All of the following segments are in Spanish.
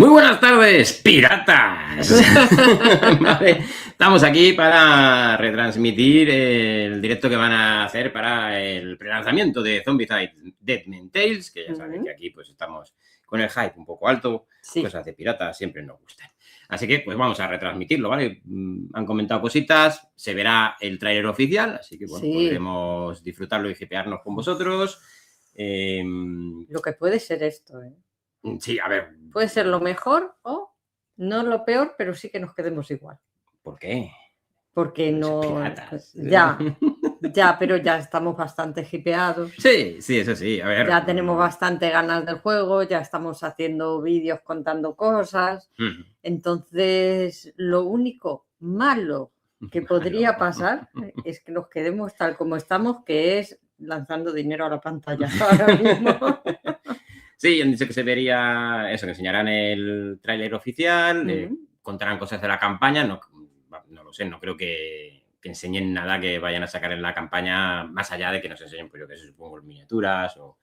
Muy buenas tardes, piratas. Vale, estamos aquí para retransmitir el directo que van a hacer para el prelanzamiento de Zombicide Deadman Tales, que ya saben que aquí pues estamos con el hype un poco alto, cosas de piratas siempre nos gustan. Así que pues vamos a retransmitirlo, ¿vale? Han comentado cositas, se verá el tráiler oficial, así que bueno, podremos disfrutarlo y hipearnos con vosotros. Lo que puede ser esto, ¿eh? Sí, a ver. Puede ser lo mejor o no lo peor, pero sí que nos quedemos igual. ¿Por qué? Porque no... Piratas. Ya, pero ya estamos bastante hipeados. Sí, eso sí, a ver. Ya tenemos bastante ganas del juego, ya estamos haciendo vídeos contando cosas. Entonces, lo único malo que podría pasar es que nos quedemos tal como estamos, que es lanzando dinero a la pantalla ahora mismo. Sí, han dicho que se vería eso, que enseñarán el tráiler oficial, contarán cosas de la campaña, no lo sé, no creo que enseñen nada que vayan a sacar en la campaña, más allá de que nos enseñen, pues yo que sé, supongo, miniaturas o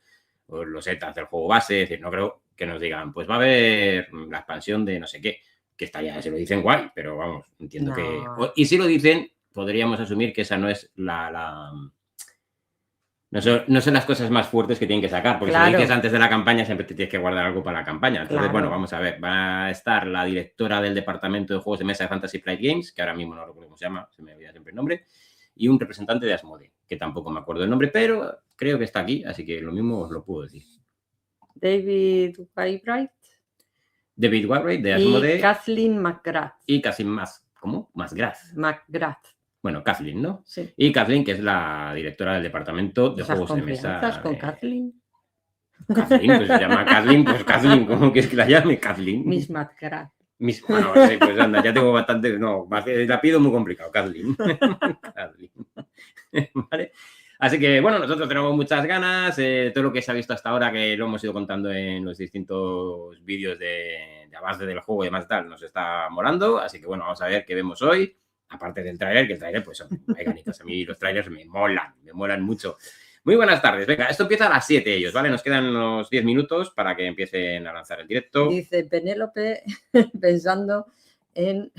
los setas del juego base, es decir, no creo que nos digan, pues va a haber la expansión de no sé qué, que está ya, se lo dicen guay, pero vamos, entiendo que... Y si lo dicen, podríamos asumir que esa no es No son las cosas más fuertes que tienen que sacar, porque si lo dices antes de la campaña siempre te tienes que guardar algo para la campaña. Entonces, bueno, vamos a ver. Va a estar la directora del departamento de juegos de mesa de Fantasy Flight Games, que ahora mismo no recuerdo cómo se llama, se me olvida siempre el nombre, y un representante de Asmodee, que tampoco me acuerdo el nombre, pero creo que está aquí, así que lo mismo os lo puedo decir. David Whybright. David Whybright, de Asmodee. Y Kathleen McGrath. Y Kathleen McGrath. Bueno, Kathleen, ¿no? Sí. Y Kathleen, que es la directora del departamento de juegos de mesa. ¿Estás con Kathleen? Kathleen, pues se llama Kathleen, pues Kathleen, ¿cómo quieres que la llame? Kathleen. Miss McGrath. Bueno, sí, pues anda, ya tengo bastante, no, la pido muy complicado, Kathleen. Kathleen. ¿Vale? Así que, bueno, nosotros tenemos muchas ganas, todo lo que se ha visto hasta ahora, que lo hemos ido contando en los distintos vídeos de avance del juego y demás tal, nos está molando, así que, bueno, vamos a ver qué vemos hoy. Aparte del tráiler, que el tráiler, pues, hay ganitas. A mí los tráilers me molan mucho. Muy buenas tardes. Venga, esto empieza a las 7 ellos, ¿vale? Nos quedan unos 10 minutos para que empiecen a lanzar el directo. Dice Penélope pensando en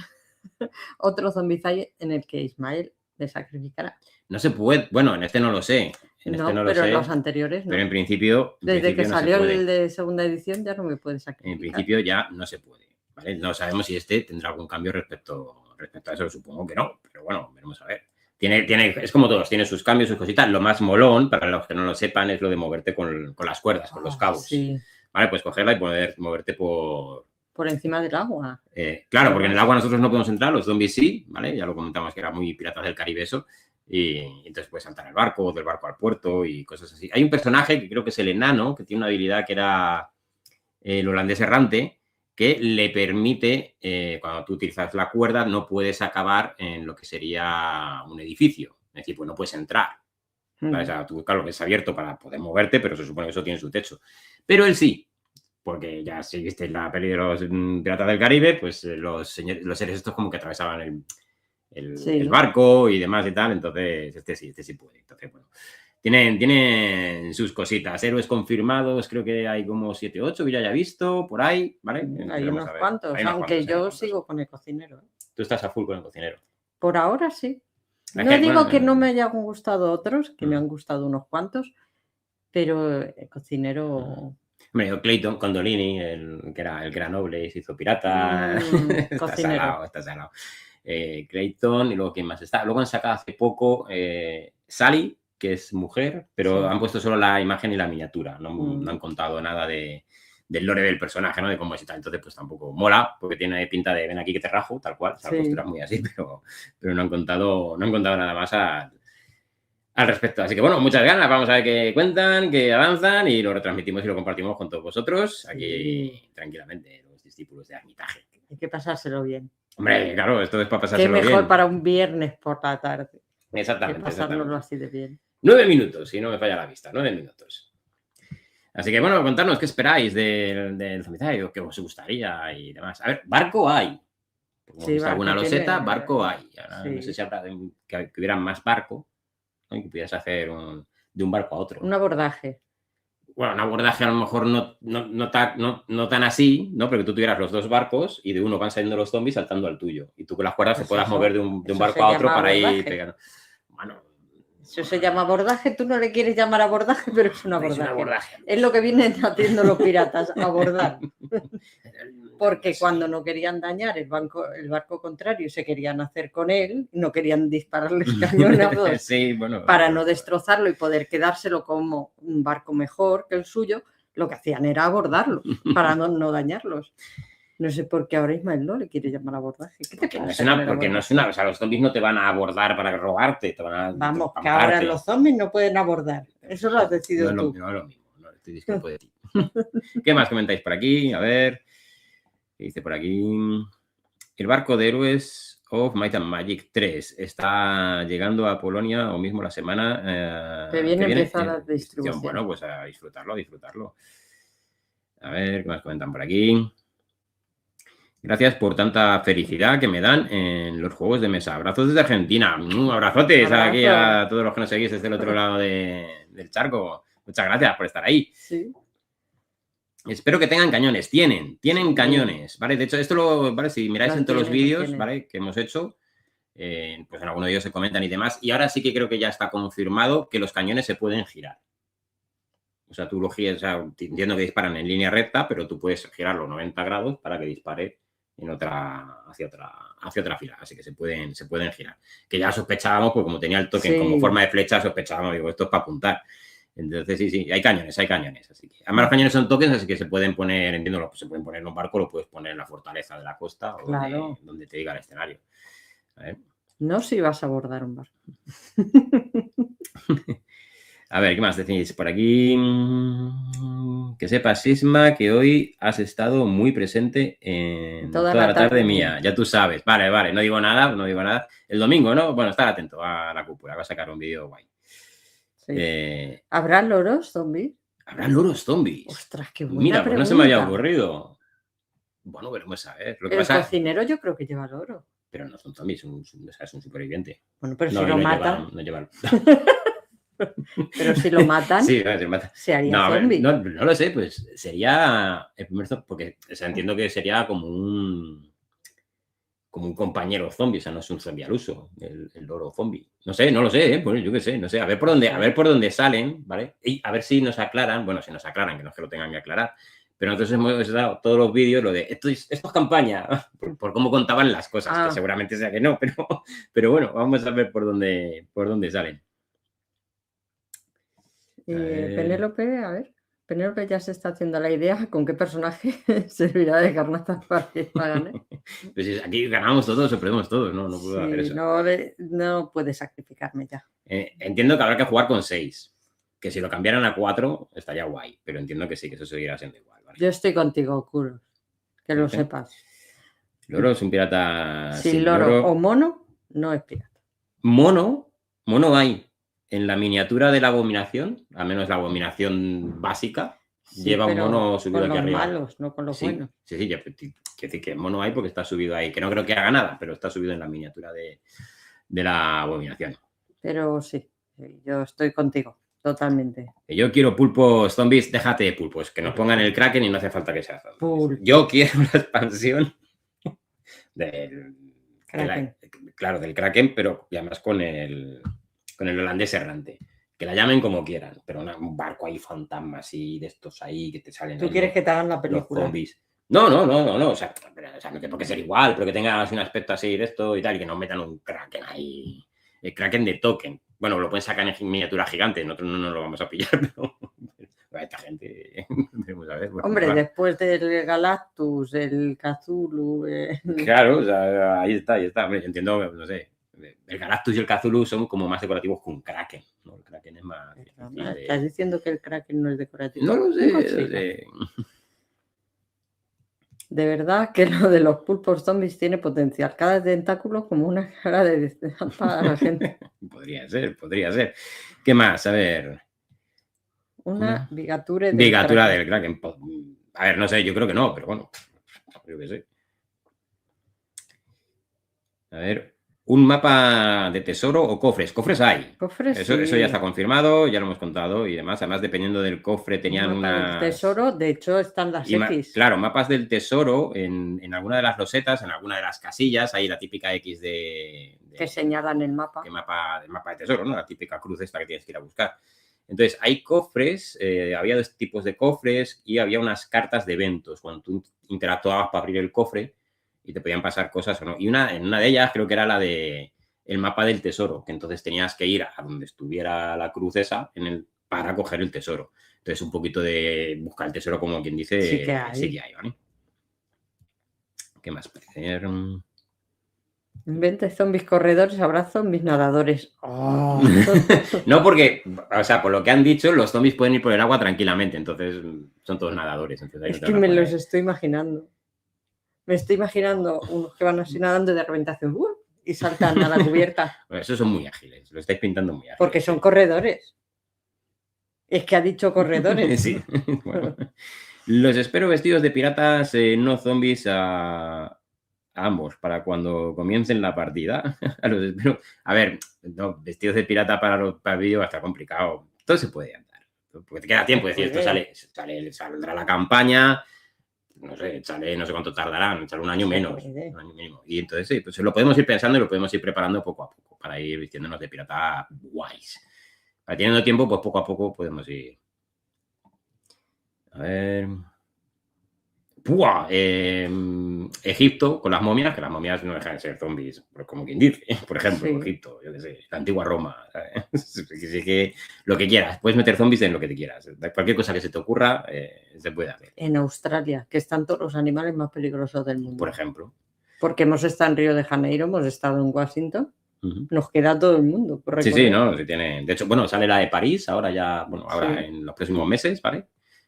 otro Zombicide en el que Ismael le sacrificará. No se puede, bueno, en este no lo sé. En este no lo sé. Pero en los anteriores no. Pero en principio... Desde que salió el de segunda edición ya no me puede sacrificar. En principio ya no se puede, ¿vale? No sabemos si este tendrá algún cambio respecto a eso, supongo que no, pero bueno, veremos a ver. Es como todos, tiene sus cambios, sus cositas. Lo más molón, para los que no lo sepan, es lo de moverte con las cuerdas, con los cabos. Sí. Vale, pues cogerla y poder moverte por encima del agua. Claro, porque en el agua nosotros no podemos entrar, los zombies sí, ¿vale? Ya lo comentamos que era muy Piratas del Caribe eso. Y entonces puedes saltar al barco, del barco al puerto y cosas así. Hay un personaje que creo que es el enano, que tiene una habilidad que era el holandés errante, que le permite, cuando tú utilizas la cuerda, no puedes acabar en lo que sería un edificio. Es decir, pues no puedes entrar. ¿Vale? O sea, tú, claro, es abierto para poder moverte, pero se supone que eso tiene su techo. Pero él sí, porque ya si viste la peli de los Piratas del Caribe, pues los seres estos como que atravesaban el barco y demás y tal, entonces este sí puede. Entonces, bueno, tienen sus cositas. Héroes confirmados, creo que hay como 7 o 8 que ya haya visto, por ahí, ¿vale? Hay unos cuantos, aunque yo sigo con el cocinero. Tú estás a full con el cocinero. Por ahora sí. No digo que no me hayan gustado otros, que me han gustado unos cuantos, pero el cocinero... Hombre, Clayton Condolini, que era noble y se hizo pirata. Está salado. Clayton, y luego ¿quién más está? Luego han sacado hace poco Sally, que es mujer, pero han puesto solo la imagen y la miniatura. No han contado nada del lore del personaje, ¿no? De cómo es y tal. Entonces, pues tampoco mola, porque tiene pinta de ven aquí que te rajo, tal cual. La postura es muy así, pero no han contado nada más al respecto. Así que, bueno, muchas ganas. Vamos a ver qué cuentan, qué avanzan y lo retransmitimos y lo compartimos con todos vosotros aquí tranquilamente, los discípulos de Armitaje. Hay que pasárselo bien. Hombre, claro, esto es para pasárselo bien. Qué mejor para un viernes por la tarde. Exactamente. Que pasárnoslo así de bien. 9 minutos, si no me falla la vista, 9 minutos. Así que, bueno, contarnos qué esperáis del Zombicide, qué os gustaría y demás. A ver, barco hay. Como visto alguna loseta, barco hay. Ahora, no sé si habrá que hubiera más barco, ¿no? Y que pudieras hacer de un barco a otro. Un abordaje. bueno, un abordaje a lo mejor no tan así, ¿no? Pero que tú tuvieras los dos barcos y de uno van saliendo los zombies saltando al tuyo. Y tú con las cuerdas Pues te puedas eso, mover de un eso barco se a otro llama para ir abordaje. pegando. Bueno, Eso se llama abordaje, tú no le quieres llamar abordaje, pero es un abordaje. es un abordaje. Es lo que vienen haciendo los piratas, abordar. Porque cuando no querían dañar el barco contrario, se querían hacer con él, no querían dispararles cañonazos Sí, bueno, para no destrozarlo y poder quedárselo como un barco mejor que el suyo, lo que hacían era abordarlos para no dañarlos. No sé por qué ahora Ismael no le quiere llamar abordaje. ¿Qué te pasa? Porque no es una, o sea, los zombies no te van a abordar para robarte, te van a... Vamos, que matarte. ahora los zombies no pueden abordar. Eso lo has decidido tú. No es lo mismo, no estoy discrepo de ti. ¿Qué más comentáis por aquí? A ver, ¿qué dice por aquí? El barco de héroes of Might and Magic 3 está llegando a Polonia o mismo la semana que viene empezar la distribución. Bueno, pues a disfrutarlo. A ver, ¿qué más comentan por aquí? Gracias por tanta felicidad que me dan en los juegos de mesa. Abrazos desde Argentina. Abrazotes aquí a todos los que nos seguís desde el otro lado del charco. Muchas gracias por estar ahí. Sí. Espero que tengan cañones. Tienen cañones, ¿vale? De hecho, esto ¿vale? Si miráis en todos los vídeos, ¿vale? Que hemos hecho, pues en alguno de ellos se comentan y demás. Y ahora sí que creo que ya está confirmado que los cañones se pueden girar. O sea, tú lo giras, o sea, entiendo que disparan en línea recta, pero tú puedes girarlo 90 grados para que dispare hacia otra fila. Así que se pueden girar. Que ya sospechábamos, pues como tenía el token como forma de flecha, sospechábamos, digo, esto es para apuntar. Entonces, sí, hay cañones. Así que, además, los cañones son tokens, así que se pueden poner, entiendo, se pueden poner en un barco, lo puedes poner en la fortaleza de la costa o claro. donde te diga el escenario. No si vas a abordar un barco. A ver, ¿qué más decís por aquí? Que sepas, Sisma, que hoy has estado muy presente en toda la tarde mía. Ya tú sabes. Vale, no digo nada. El domingo, ¿no? Bueno, estar atento a la cúpula. Va a sacar un vídeo guay. Sí. ¿Habrá loros zombies? ¿Habrá loros zombies? Ostras, qué buena Mira, pregunta. Pues no se me había ocurrido. Bueno, veremos a ver. El cocinero yo creo que lleva loro. Pero no son zombies, es un superviviente. Bueno, pero si lo matan... No llevan... Pero si lo matan, sí, se mata. Se haría zombie. No lo sé, pues sería el primer zombie, porque o sea, entiendo que sería como un compañero zombie, o sea, no es un zombie al uso, el loro zombie. No lo sé, pues yo qué sé, no sé, a ver por dónde salen, ¿vale? Y a ver si nos aclaran, bueno, si nos aclaran, que no es que lo tengan que aclarar, pero nosotros hemos dado todos los vídeos lo de esto es campaña, por cómo contaban las cosas, que seguramente sea que no, pero bueno, vamos a ver por dónde salen. Penélope ya se está haciendo la idea con qué personaje servirá de garnazas para que gane. Pues aquí ganamos todos o perdemos todos, no puedo hacer eso. No puedes sacrificarme ya. Entiendo que habrá que jugar con 6, que si lo cambiaran a 4 estaría guay, pero entiendo que sí, que eso seguirá siendo igual. ¿Vale? Yo estoy contigo, Kuros, que lo sepas. Loro es un pirata sin loro o mono, no es pirata. Mono hay. En la miniatura de la abominación, al menos la abominación básica, lleva un mono subido aquí arriba. Con los malos, no con los buenos. Sí, quiero decir que mono hay porque está subido ahí, que no creo que haga nada, pero está subido en la miniatura de la abominación. Pero sí, yo estoy contigo, totalmente. Yo quiero pulpos zombies, déjate de pulpos, que nos pongan el Kraken y no hace falta que sea zombies. Yo quiero la expansión del Kraken. Claro, del Kraken, pero además con el holandés errante. Que la llamen como quieran, pero un barco ahí fantasmas y de estos ahí que te salen. ¿Tú quieres que te hagan la película? Los zombies. No. O sea, no tiene por qué ser igual, pero que tengas un aspecto así de esto y tal, y que no metan un Kraken ahí. El Kraken de token. Bueno, lo pueden sacar en miniatura gigante, nosotros no nos lo vamos a pillar, pero esta gente. A ver, hombre, después del Galactus, el Cthulhu. Claro, o sea, ahí está. Hombre, yo entiendo, no sé. El Galactus y el Cthulhu son como más decorativos que un Kraken, ¿no? El Kraken es más... ¿Estás diciendo que el Kraken no es decorativo? No lo sé. De verdad que lo de los pulpos zombies tiene potencial. Cada tentáculo como una cara de para la gente. Podría ser. ¿Qué más? A ver. Una bigatura del Kraken. A ver, no sé, yo creo que no, pero bueno. Yo qué sé. A ver. Un mapa de tesoro o cofres. Cofres hay. Cofres, Eso sí. ya está confirmado, ya lo hemos contado y demás. Además, dependiendo del cofre, tenían Un mapa del tesoro, de hecho, están las X. Claro, mapas del tesoro en alguna de las losetas, en alguna de las casillas, hay la típica X que señalan el mapa. El mapa de tesoro, ¿no? La típica cruz esta que tienes que ir a buscar. Entonces, hay cofres, había dos tipos de cofres y había unas cartas de eventos. Cuando tú interactuabas para abrir el cofre, y te podían pasar cosas o no. Y en una de ellas creo que era la de el mapa del tesoro, que entonces tenías que ir a donde estuviera la cruz esa para coger el tesoro. Entonces, un poquito de buscar el tesoro, como quien dice, sí que hay, ¿vale? ¿Qué más puede ser? Invente zombies corredores, habrá zombies nadadores. Oh. No, porque, o sea, por lo que han dicho, los zombies pueden ir por el agua tranquilamente, entonces son todos nadadores. Entonces es que me los estoy imaginando. Me estoy imaginando unos que van así nadando y de repente hacen y saltan a la cubierta. Bueno, esos son muy ágiles, lo estáis pintando muy ágiles. Porque son corredores. Es que ha dicho corredores. Sí. Bueno. Los espero vestidos de piratas, no zombies, a ambos, para cuando comiencen la partida. Los espero. A ver, no, vestidos de pirata para el vídeo va a estar complicado. Todo se puede andar. Porque te queda tiempo. Es decir, esto saldrá la campaña. No sé, no sé cuánto tardarán, un año menos. Un año mínimo. Y entonces, sí, pues lo podemos ir pensando y lo podemos ir preparando poco a poco para ir vistiéndonos de pirata guays. Teniendo tiempo, pues poco a poco podemos ir. A ver. ¡Pua! Egipto, con las momias, que las momias no dejan de ser zombies, como quien dice. Por ejemplo, sí. Egipto, yo qué sé, la antigua Roma. Así que lo que quieras, puedes meter zombies en lo que te quieras. Cualquier cosa que se te ocurra, se puede hacer. En Australia, que están todos los animales más peligrosos del mundo. Por ejemplo. Porque hemos estado en Río de Janeiro, hemos estado en Washington. Nos queda todo el mundo por recorrer. Sí, no, sí tiene. De hecho, bueno, sale la de París ahora ya, bueno, ahora sí. En los próximos meses, ¿vale?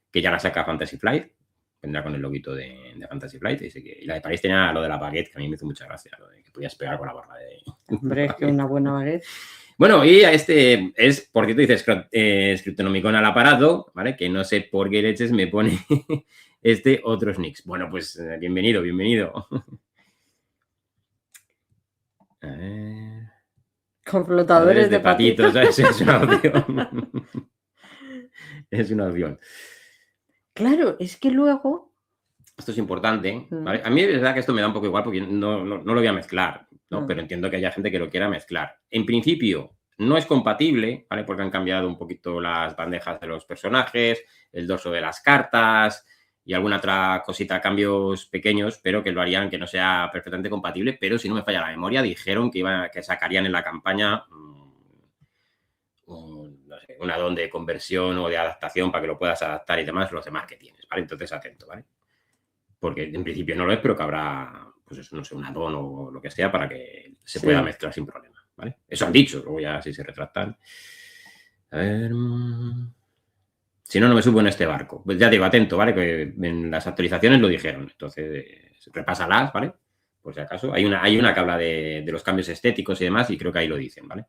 Que ya la saca Fantasy Flight. Vendrá con el loguito de Fantasy Flight. Y la de París tenía lo de la baguette, que a mí me hizo mucha gracia, lo de que podías pegar con la barra de. Hombre, es que una buena baguette. Bueno, y a este es, porque tú dices, Scriptonomicon al aparato, ¿vale? Que no sé por qué leches me pone otros nicks. Bueno, pues bienvenido. A ver. Con flotadores de patitos. ¿Sabes? Es una opción. Es una opción. Claro, es que luego. Esto es importante, ¿vale? A mí es verdad que esto me da un poco igual porque no lo voy a mezclar, ¿no? Pero entiendo que haya gente que lo quiera mezclar. En principio, no es compatible, ¿vale? Porque han cambiado un poquito las bandejas de los personajes, el dorso de las cartas y alguna otra cosita, cambios pequeños, pero que lo harían que no sea perfectamente compatible. Pero si no me falla la memoria, dijeron que sacarían en la campaña no sé, un add-on de conversión o de adaptación para que lo puedas adaptar y demás, los demás que tienes, ¿vale? Entonces, atento, ¿vale? Porque en principio no lo es, pero que habrá, pues eso, no sé, un add-on o lo que sea para que se pueda mezclar sin problema, ¿vale? Eso han dicho, luego ya si se retractan. A ver. Si no, no me subo en este barco. Pues ya digo, atento, ¿vale? Que en las actualizaciones lo dijeron. Entonces, repásalas, ¿vale? Por si acaso. Hay una que habla de los cambios estéticos y demás, y creo que ahí lo dicen, ¿vale?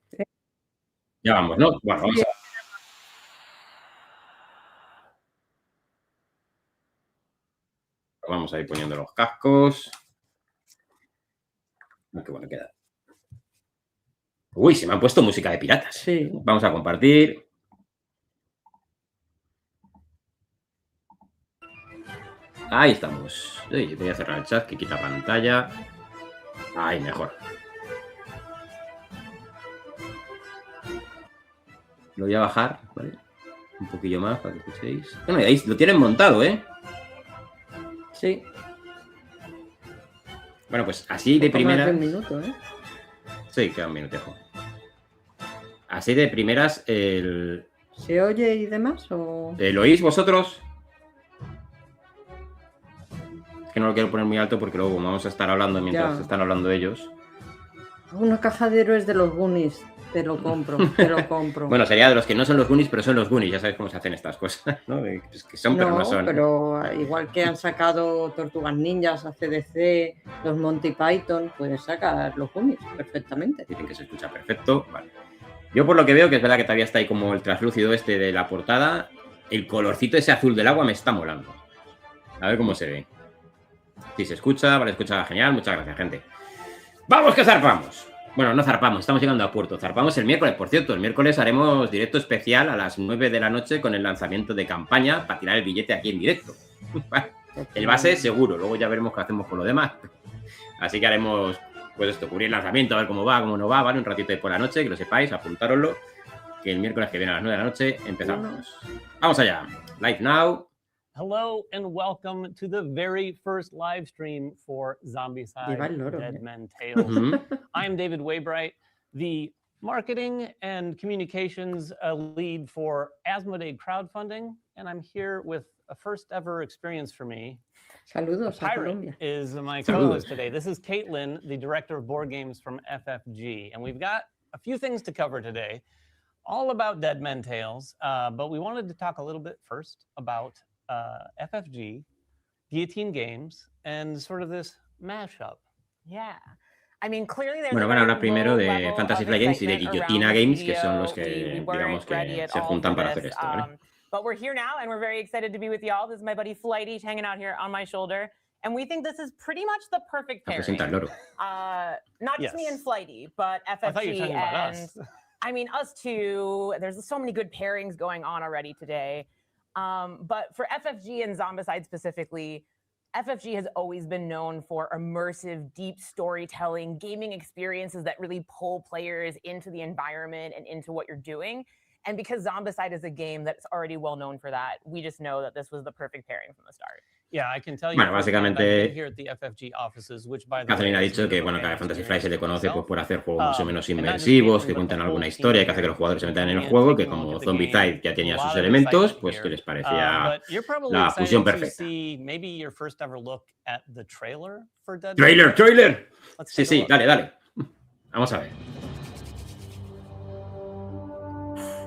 Ya vamos, ¿no? Bueno, vamos a... Vamos a ir poniendo los cascos. Qué bueno queda. Uy, se me han puesto música de piratas. Sí. Vamos a compartir. Ahí estamos. Uy, voy a cerrar el chat que quita pantalla. Ahí, mejor. Lo voy a bajar, ¿vale? Un poquillo más para que escuchéis. Bueno, ahí lo tienen montado, ¿eh? Sí. Bueno, pues así de primeras... Un minuto, ¿eh? Sí, queda un minutejo. Así de primeras, el... ¿Se oye y demás? O... ¿Lo oís vosotros? Es que no lo quiero poner muy alto porque luego vamos a estar hablando mientras están hablando ellos. Una caja de héroes de los Goonies. Te lo compro. Bueno, sería de los que no son los Goonies, pero son los Goonies. Ya sabes cómo se hacen estas cosas, ¿no? Es que son, pero no son. Pero igual que han sacado Tortugas Ninjas, ACDC, los Monty Python, puedes sacar los Goonies perfectamente. Dicen que se escucha perfecto. Vale. Yo por lo que veo, que es verdad que todavía está ahí como el traslúcido este de la portada, el colorcito ese azul del agua me está molando. A ver cómo se ve. Si se escucha, vale, escucha genial. Muchas gracias, gente. ¡Vamos que zarpamos! Bueno, no zarpamos, estamos llegando a puerto. Zarpamos el miércoles, por cierto. El miércoles haremos directo especial a las 9 de la noche con el lanzamiento de campaña para tirar el billete aquí en directo. El base seguro, luego ya veremos qué hacemos con lo demás. Así que haremos, pues esto, cubrir el lanzamiento, a ver cómo va, cómo no va, ¿vale? Un ratito de por la noche, que lo sepáis, apuntároslo, que el miércoles que viene a las 9 de la noche empezamos. Vamos allá. Live now. Hello and welcome to the very first live stream for Zombicide Dead Men Tales. I'm David Waybright, the marketing and communications lead for Asmodee crowdfunding, and I'm here with a first ever experience for me. Saludos a Pirate Colombia. is my co-host today. This is Caitlin, the director of board games from FFG, and we've got a few things to cover today, all about Dead Men Tales, but we wanted to talk a little bit first about FFG, Guillotine Games, and sort of this mashup. Yeah. I mean, clearly there's bueno, van a hablar primero de Fantasy Flight Games y de Guillotina Games, que son los que, digamos, que se juntan para hacer esto, ¿vale? But we're here now, and we're very excited to be with y'all. This is my buddy Flighty hanging out here on my shoulder. And we think this is pretty much the perfect pairing. Not just me and Flighty, but FFG I thought you were talking about us. I mean, us too. There's so many good pairings going on already today. But for FFG and Zombicide specifically, FFG has always been known for immersive, deep storytelling, gaming experiences that really pull players into the environment and into what you're doing. And because Zombicide is a game that's already well known for that, we just know that this was the perfect pairing from the start. Yeah, I can tell you. Bueno, básicamente, here at the FFG offices, which by the Catherine ha dicho que, bueno, que a Fantasy Flight se le conoce pues, por hacer juegos más o menos inmersivos, que cuentan alguna historia, que hace que los jugadores se metan en el juego, que como Zombicide ya tenía sus elementos, pues que les parecía la fusión perfecta. ¡Trailer! Sí, dale. Vamos a ver.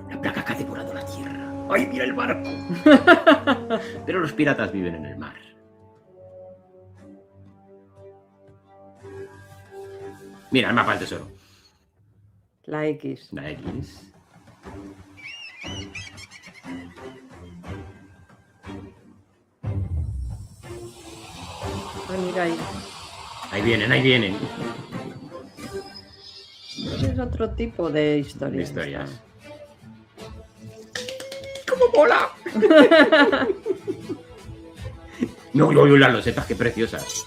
La placa cae devorando la tierra. ¡Ay, mira el barco! Pero los piratas viven en el mar. Mira, el mapa del tesoro. La X. La X. Ah, mira ahí. Ahí vienen. Es otro tipo de historias. ¡Cómo mola! No, las losetas, qué preciosas.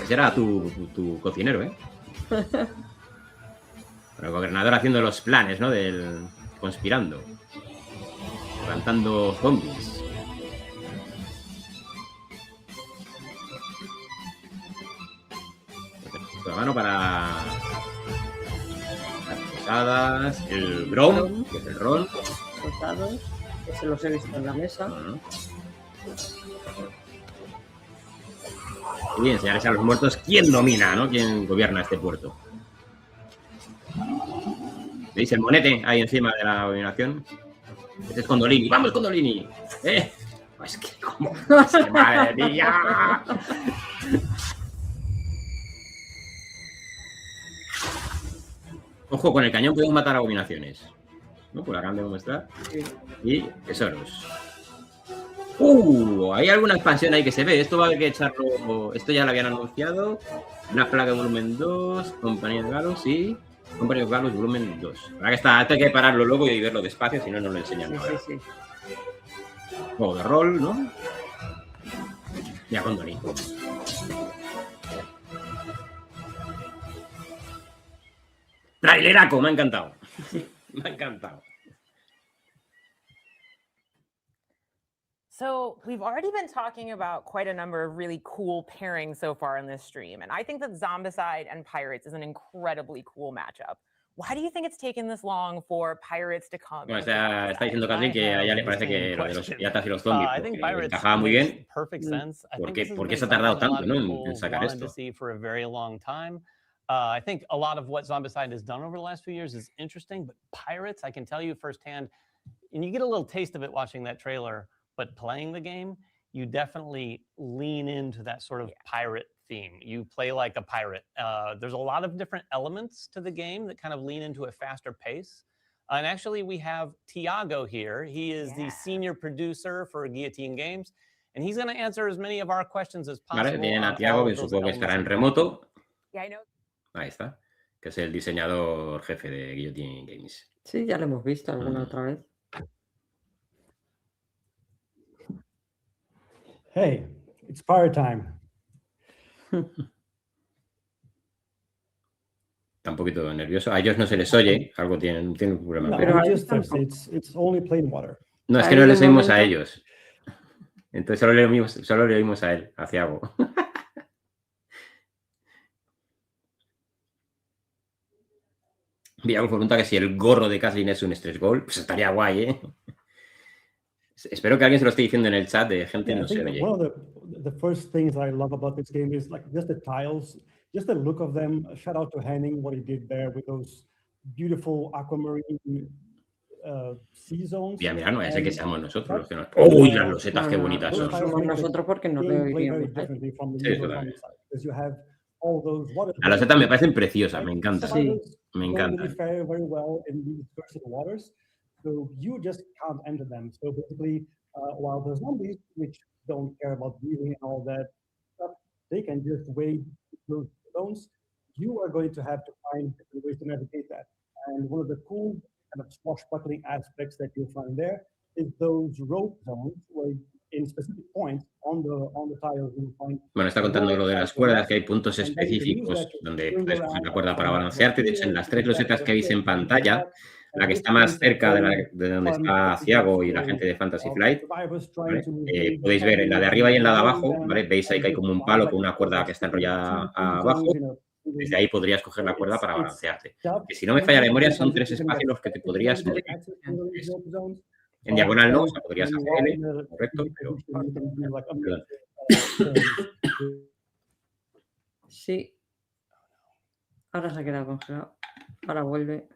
Ese era tu cocinero, ¿eh? Bueno, el gobernador haciendo los planes, ¿no? Conspirando. Levantando zombies. La mano para las posadas, el Grom, que es el ron. Rosados, que se los he visto en la mesa. Y enseñarles a los muertos quién domina, ¿no? Quién gobierna este puerto. ¿Veis el monete ahí encima de la dominación? Este es Condolini. ¡Vamos, Condolini! Es que, ¿cómo? Es que, ¡madre mía! Ojo, con el cañón podemos matar abominaciones. ¿No? Por acá de mostrar. Sí. Y tesoros. Hay alguna expansión ahí que se ve. Esto va a haber que echarlo. Esto ya lo habían anunciado. Una plaga volumen 2. Compañía de Galos y. Compañía de Galos volumen 2. Ahora que está, hay que pararlo luego y verlo despacio, si no, no lo enseñan ahora. Sí. Juego de rol, ¿no? Ya con Doni. Traileraco, me ha encantado. Me ha encantado. So we've already been talking about quite a number of really cool pairings so far in this stream. And I think that Zombicide and Pirates is an incredibly cool matchup. Why do you think it's taken this long for Pirates to come? Bueno, está diciendo Catherine que a ella le parece que lo de los piratas y los zombies encajaba muy bien. ¿Por qué se ha tardado tanto, ¿no? en sacar esto? I think a lot of what Zombicide has done over the last few years is interesting, but Pirates, I can tell you firsthand, and you get a little taste of it watching that trailer, but playing the game, you definitely lean into that sort of pirate theme. You play like a pirate. There's a lot of different elements to the game that kind of lean into a faster pace. And actually, we have Tiago here. He is the senior producer for Guillotine Games, and he's going to answer as many of our questions as possible. Vale, tienen a Tiago, que supongo que estará en remoto. Yeah, I know. Ahí está. Que es el diseñador jefe de Guillotine Games. Sí, ya lo hemos visto alguna otra vez. Hey, it's pirate time. Está un poquito nervioso. A ellos no se les oye, algo tienen un problema. No, Pero we ahí just tampoco. it's only plain water. No, es ahí que no de les oímos a momento- ellos. Entonces solo le oímos a él, a Thiago. Viago pregunta que si el gorro de Kathleen es un stretch goal. Pues estaría guay, ¿eh? Espero que alguien se lo esté diciendo en el chat de gente Yeah, I no se think oye. one of the first things I love about this game is like just the tiles, just the look of them. Shout out to Henning, what he did there with those beautiful aquamarine sea zones. Mira, no es el que And seamos nosotros los que nos... that- ¡Uy, las losetas, qué No, no, bonitas those no son! tiles somos make the nosotros porque no lo game play very oiríamos. differently from the Sí, user totalmente. side, because you have all those water. Las losetas me parecen preciosas, me encantan. Sí. Me Don't encantan. really fare very well in these cursed waters, so you just can't enter them. So basically, while the zombies, which don't care about breathing and all that stuff, they can just wade those zones. You are going to have to find different ways to navigate that. And one of the cool kind of swashbuckling aspects that you'll find there is those rope zones, where in specific points on the tiles you'll find. Bueno, está contando lo de las cuerdas, que hay puntos específicos donde puedes coger la cuerda para balancearte. De hecho, en las 3 losetas que veis en pantalla, la que está más cerca de donde está Thiago y la gente de Fantasy Flight, ¿vale? Podéis ver en la de arriba y en la de abajo, ¿vale? Veis ahí que hay como un palo con una cuerda que está enrollada abajo. Desde ahí podrías coger la cuerda para balancearte. Que si no me falla la memoria, son 3 espacios los que te podrías mover. En diagonal no, o sea, podrías hacer L, correcto, pero... Perdón. Sí. Ahora se ha quedado congelado. Ahora vuelve.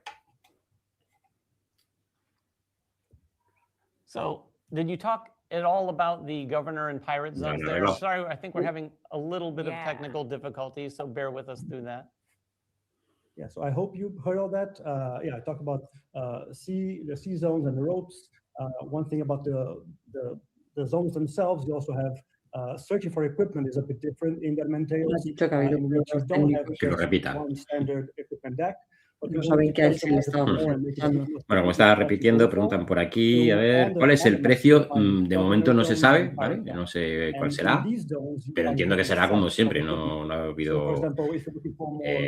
So, did you talk at all about the governor and pirate zones no, there? no. Sorry, I think we're having a little bit Yeah. of technical difficulties, so bear with us through that. Yeah, so I hope you heard all that. Yeah, I talked about the sea zones and the ropes. One thing about the zones themselves, you also have searching for equipment is a bit different in Deadman Tales. Has dicho que ha habido in which you muchos don't have técnicos Que lo just repita. one standard equipment deck, but No you saben want que to a él se le customize it estaba more and make it presentando. more Bueno, como estaba repitiendo, preguntan por aquí, a ver, ¿cuál es el precio? De momento no se sabe, ¿vale? Yo no sé cuál será, pero entiendo que será como siempre, no ha habido...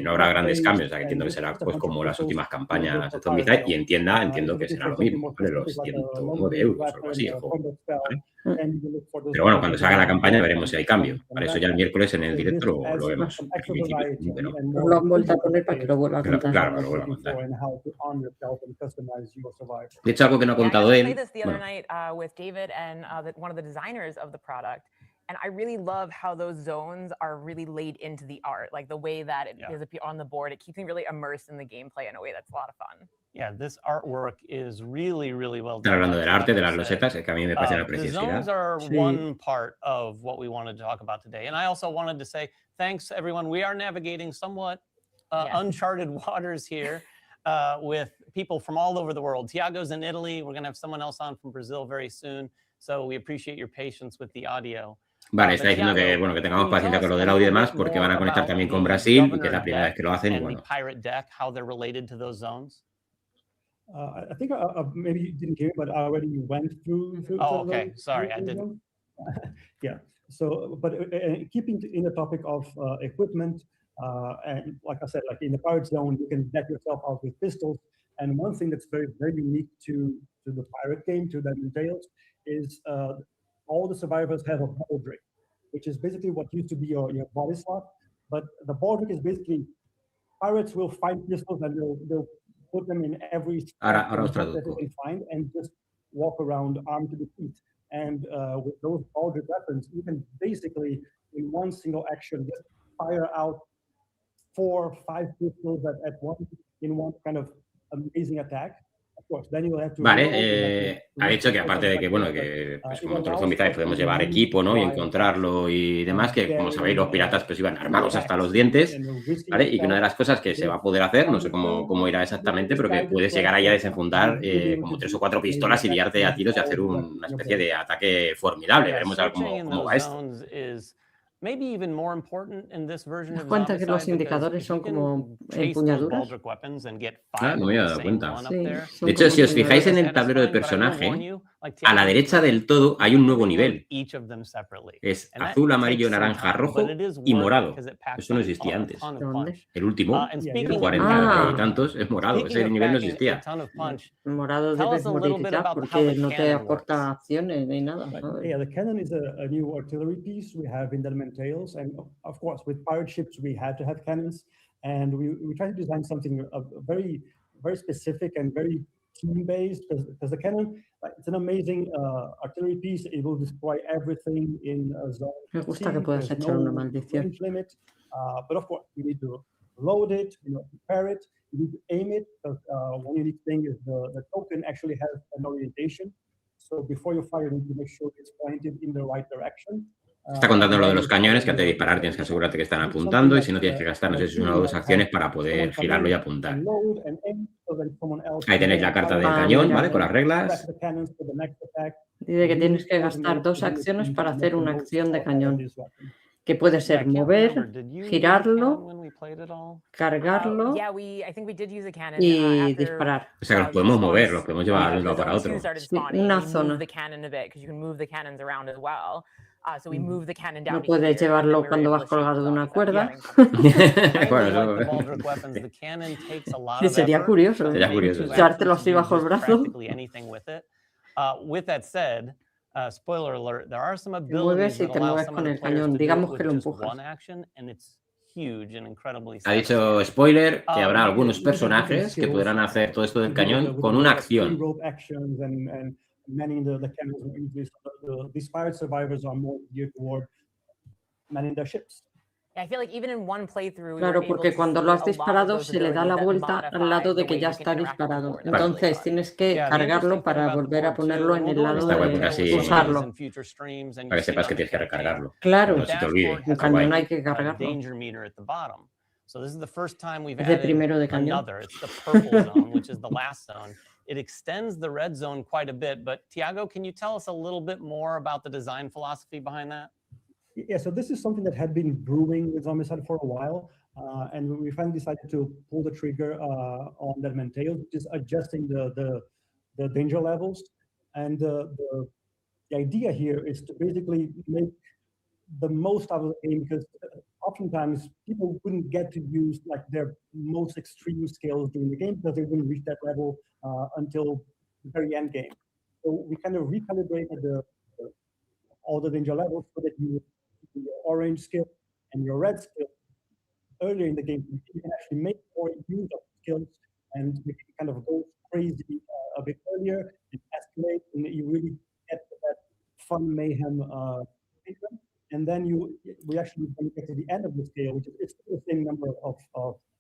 no habrá grandes cambios, o sea, que entiendo que será pues como las últimas campañas de Zombicide y entiendo que será lo mismo, ¿vale? Los 109 euros o algo así el juego, ¿vale? Pero bueno, cuando se haga la campaña veremos si hay cambio. Para eso ya el miércoles en el directo lo vemos. En principio, pero Nos lo han vuelto a poner para que lo vuelva a contar. claro, lo vuelvo a contar. contar. De hecho, algo que no ha Yeah, I contado got to él... play this the other bueno, night with David and one of the designers of the product. And I really love how those zones are really laid into the art, like the way that it is on the board. It keeps me really immersed in the gameplay in a way that's a lot of fun. Yeah, this artwork is really, really well están done. hablando del as arte, de las Thiago said. losetas, es que a mí me parece una The preciosidad. zones are Sí. one part of what we wanted to talk about today. And I also wanted to say thanks, everyone. We are navigating somewhat Yes. uncharted waters here with people from all over the world. Tiago's in Italy. We're going to have someone else on from Brazil very soon. So we appreciate your patience with the audio. Vale, está diciendo que, bueno, que tengamos paciencia con lo del audio y demás, porque van a conectar también con Brasil y que es la primera vez que lo hacen. Y And bueno, the pirate deck, how they're related to those zones. I think maybe you didn't hear, but I already went through. Oh, some of okay. those- Sorry, I those didn't. zones. Yeah. So, but keeping in the topic of equipment, and like I said, like in the pirate zone, you can deck yourself out with pistols. And one thing that's very, very unique to the pirate game, to Deadman Tales, is all the survivors have a baldric, which is basically what used to be your body slot. But the baldric is basically pirates will find pistols and they'll put them in every Ahora os spot that traduzco. they can find and just walk around armed to the teeth. And with those baldric weapons, you can basically in one single action just fire out 4 or 5 pistols at once in one kind of amazing attack. Of course, then you'll have to Vale, ha dicho que aparte de que, bueno, que pues como todos los Zombicide podemos llevar equipo, ¿no? Y encontrarlo y demás, que como sabéis los piratas pues iban armados hasta los dientes, ¿vale? Y que una de las cosas que se va a poder hacer, no sé cómo irá exactamente, pero que puedes llegar ahí a desenfundar como 3 o 4 pistolas y liarte a tiros y hacer una especie de ataque formidable. Veremos a ver Switching in cómo va those esto. zones is maybe even more important in this version Das of cuenta que los Zombicide, because indicadores if son you can como chase those empuñaduras. Baldric weapons and get Ah, 5 no of me había the dado same cuenta. one up Sí, there, son De hecho, como si os fijáis en empuñaduras. el tablero de satisfying, but I will personaje, warn you, like a la Tiago derecha mentioned, del todo hay un nuevo really load nivel. each of them separately. Es And that azul, amarillo, takes some naranja, time, rojo but it is y worth it morado. because it packs Eso no a existía antes. ton of ¿Dónde? punch. El último, And Yeah, speaking of 40 Ah. y tantos, es morado. speaking Ese of nivel no packing a existía. ton of punch, Morado tell debes us a little morir bit ya about how porque the no te cannon aporta works. acciones ni nada, Right. ¿sabes? Yeah, the cannon is a new artillery piece we have in Delman Tales, and of course, with pirate ships, we had to have cannons, and we tried to design something very, very specific and very team-based, because the cannon, it's an amazing artillery piece. It will destroy everything in a zone. Me gusta C. que puedas There's echar una no maldición. range limit, but of course, you need to load it, prepare it, you need to aim it, because one unique thing is the token actually has an orientation. So before you fire, you need to make sure it's pointed in the right direction. Está contando lo de los cañones, que antes de disparar tienes que asegurarte que están apuntando y si no tienes que gastar, no sé si es una o dos acciones para poder girarlo y apuntar. Ahí tenéis la carta del Ah, cañón, mira. ¿vale? Con las reglas. Dice que tienes que gastar 2 acciones para hacer una acción de cañón, que puede Yeah, I ser can't mover, remember. Did you use a girarlo, cannon when we played at all? cargarlo Yeah, I think we did use a cannon y after, disparar. O sea, que los the podemos spawns, mover, los podemos llevar de un the lado para zone 2 otro. started Sí, spawning. una We zona. moved the cannon a bit because you can move the cannons around as well. So we moved the cannon down No to puedes here, and then llevarlo we were cuando able vas to shoot colgado de the una zombies up. cuerda. Kinda Bueno, like the eso- Baldric weapons, the cannon takes a lot of Sería effort. curioso, To Sería make curioso, two sí. Echártelo actions, así you bajo el use brazo. practically anything with it. With that said, spoiler alert, there are some mueves abilities y that te allow mueves some con of the el players cañón. to do it Digamos with que lo just empujas. one action, and it's huge and incredibly Ha dicho satisfying. spoiler que habrá Ah, algunos personajes que podrán hacer todo esto del cañón con una acción. These pirate survivors are more geared toward manning their ships. I feel like even in one playthrough, we Claro, were able porque to cuando see lo a has lot of disparado those se le da abilities la that vuelta al modify lado de the que way ya you can está interact with the disparado. board. That's really Entonces fun. tienes que Yeah, the cargarlo interesting thing para about the volver a board too, ponerlo and en we'll el go lado into Está more guay de porque detail así- with some of these usarlo. in future streams, and Para you que see sepas how que tienes que much that takes. recargarlo. Claro, No se te olvide. Dashboard un has a cañón white, hay que cargarlo. danger meter at the bottom. So this is the first time we've Es de added primero de cañón. another. It's the purple zone, which is the last zone. It extends the red zone quite a bit, but Tiago, can you tell us a little bit more about the design philosophy behind that? Yeah, so this is something that had been brewing with Zombicide for a while, and we finally decided to pull the trigger on Deadman Tales, which is adjusting the danger levels. And the idea here is to basically make the most out of the game, because oftentimes people wouldn't get to use like their most extreme skills during the game because they wouldn't reach that level until the very end game. So we kind of recalibrated all the danger levels so that you your orange skill and your red skill earlier in the game, you can actually make more use of skills and you can kind of go crazy a bit earlier and escalate, and you really get to that fun mayhem sequence. And then we actually when you get to the end of the scale, which is it's the same number of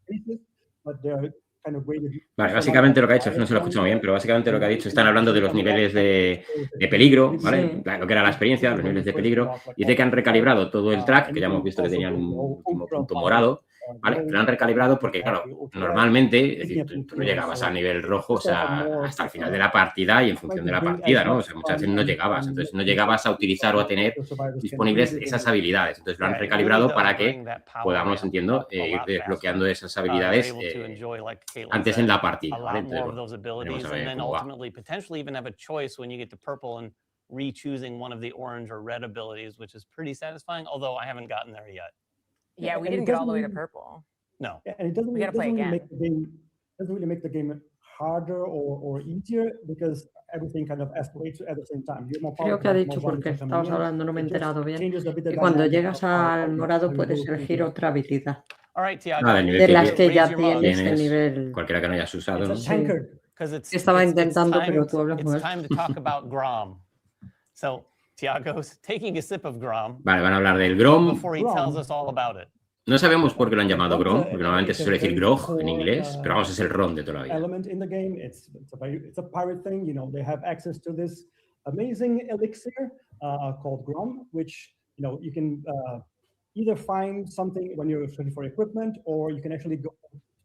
pieces, but they're kind of graded. Vale, básicamente lo que ha dicho, es que no se lo escucho muy bien, pero básicamente lo que ha dicho, están hablando de los niveles de peligro, ¿vale? Sí. Lo que era la experiencia, los niveles de peligro. Dice que han recalibrado todo el track, que ya hemos visto que tenían un último punto morado, ¿vale? Lo han recalibrado porque, claro, normalmente, es decir, tú no llegabas al nivel rojo, o sea, hasta el final de la partida y en función de la partida, ¿no? O sea, muchas veces no llegabas, entonces no llegabas a utilizar o a tener disponibles esas habilidades. Entonces lo han recalibrado para que podamos, entiendo, ir desbloqueando esas habilidades antes en la partida, ¿vale? Entonces, more of those abilities, and then ultimately potentially even have a choice when you get to purple and re-choosing one of the orange or red abilities, which is pretty satisfying, although I haven't gotten there yet. Yeah, we And it didn't get all the way to doesn't- purple. No. Yeah, and it doesn't, We gotta play again. doesn't really make the game harder or easier because everything kind of escalates at the same time. You're more Creo que ha powerful, dicho, more porque zombies are coming estabas in. hablando, no me he It just enterado bien, changes a bit the que cuando dynamic llegas of al how morado you puedes go through elegir the- otra habilidad. All right, Tiago. Nada, el nivel De que las que ya raise your mug. tienes el Tienes nivel. cualquiera que no hayas usado, It's a ¿no? Sí. tankard. Because it's Estaba it's intentando, time, pero tú hablas it's mal. time to talk about Grom. So Tiago's taking a sip of Grom Vale, van a hablar del Grom. before he tells us all about it. No sabemos por qué lo han llamado Grom, porque normalmente se suele decir Grog en inglés, pero vamos, es el ron de toda la vida. Element in the game. It's a pirate thing. You know, they have access to this amazing elixir called Grom, which you can either find something when you're searching for equipment, or you can actually go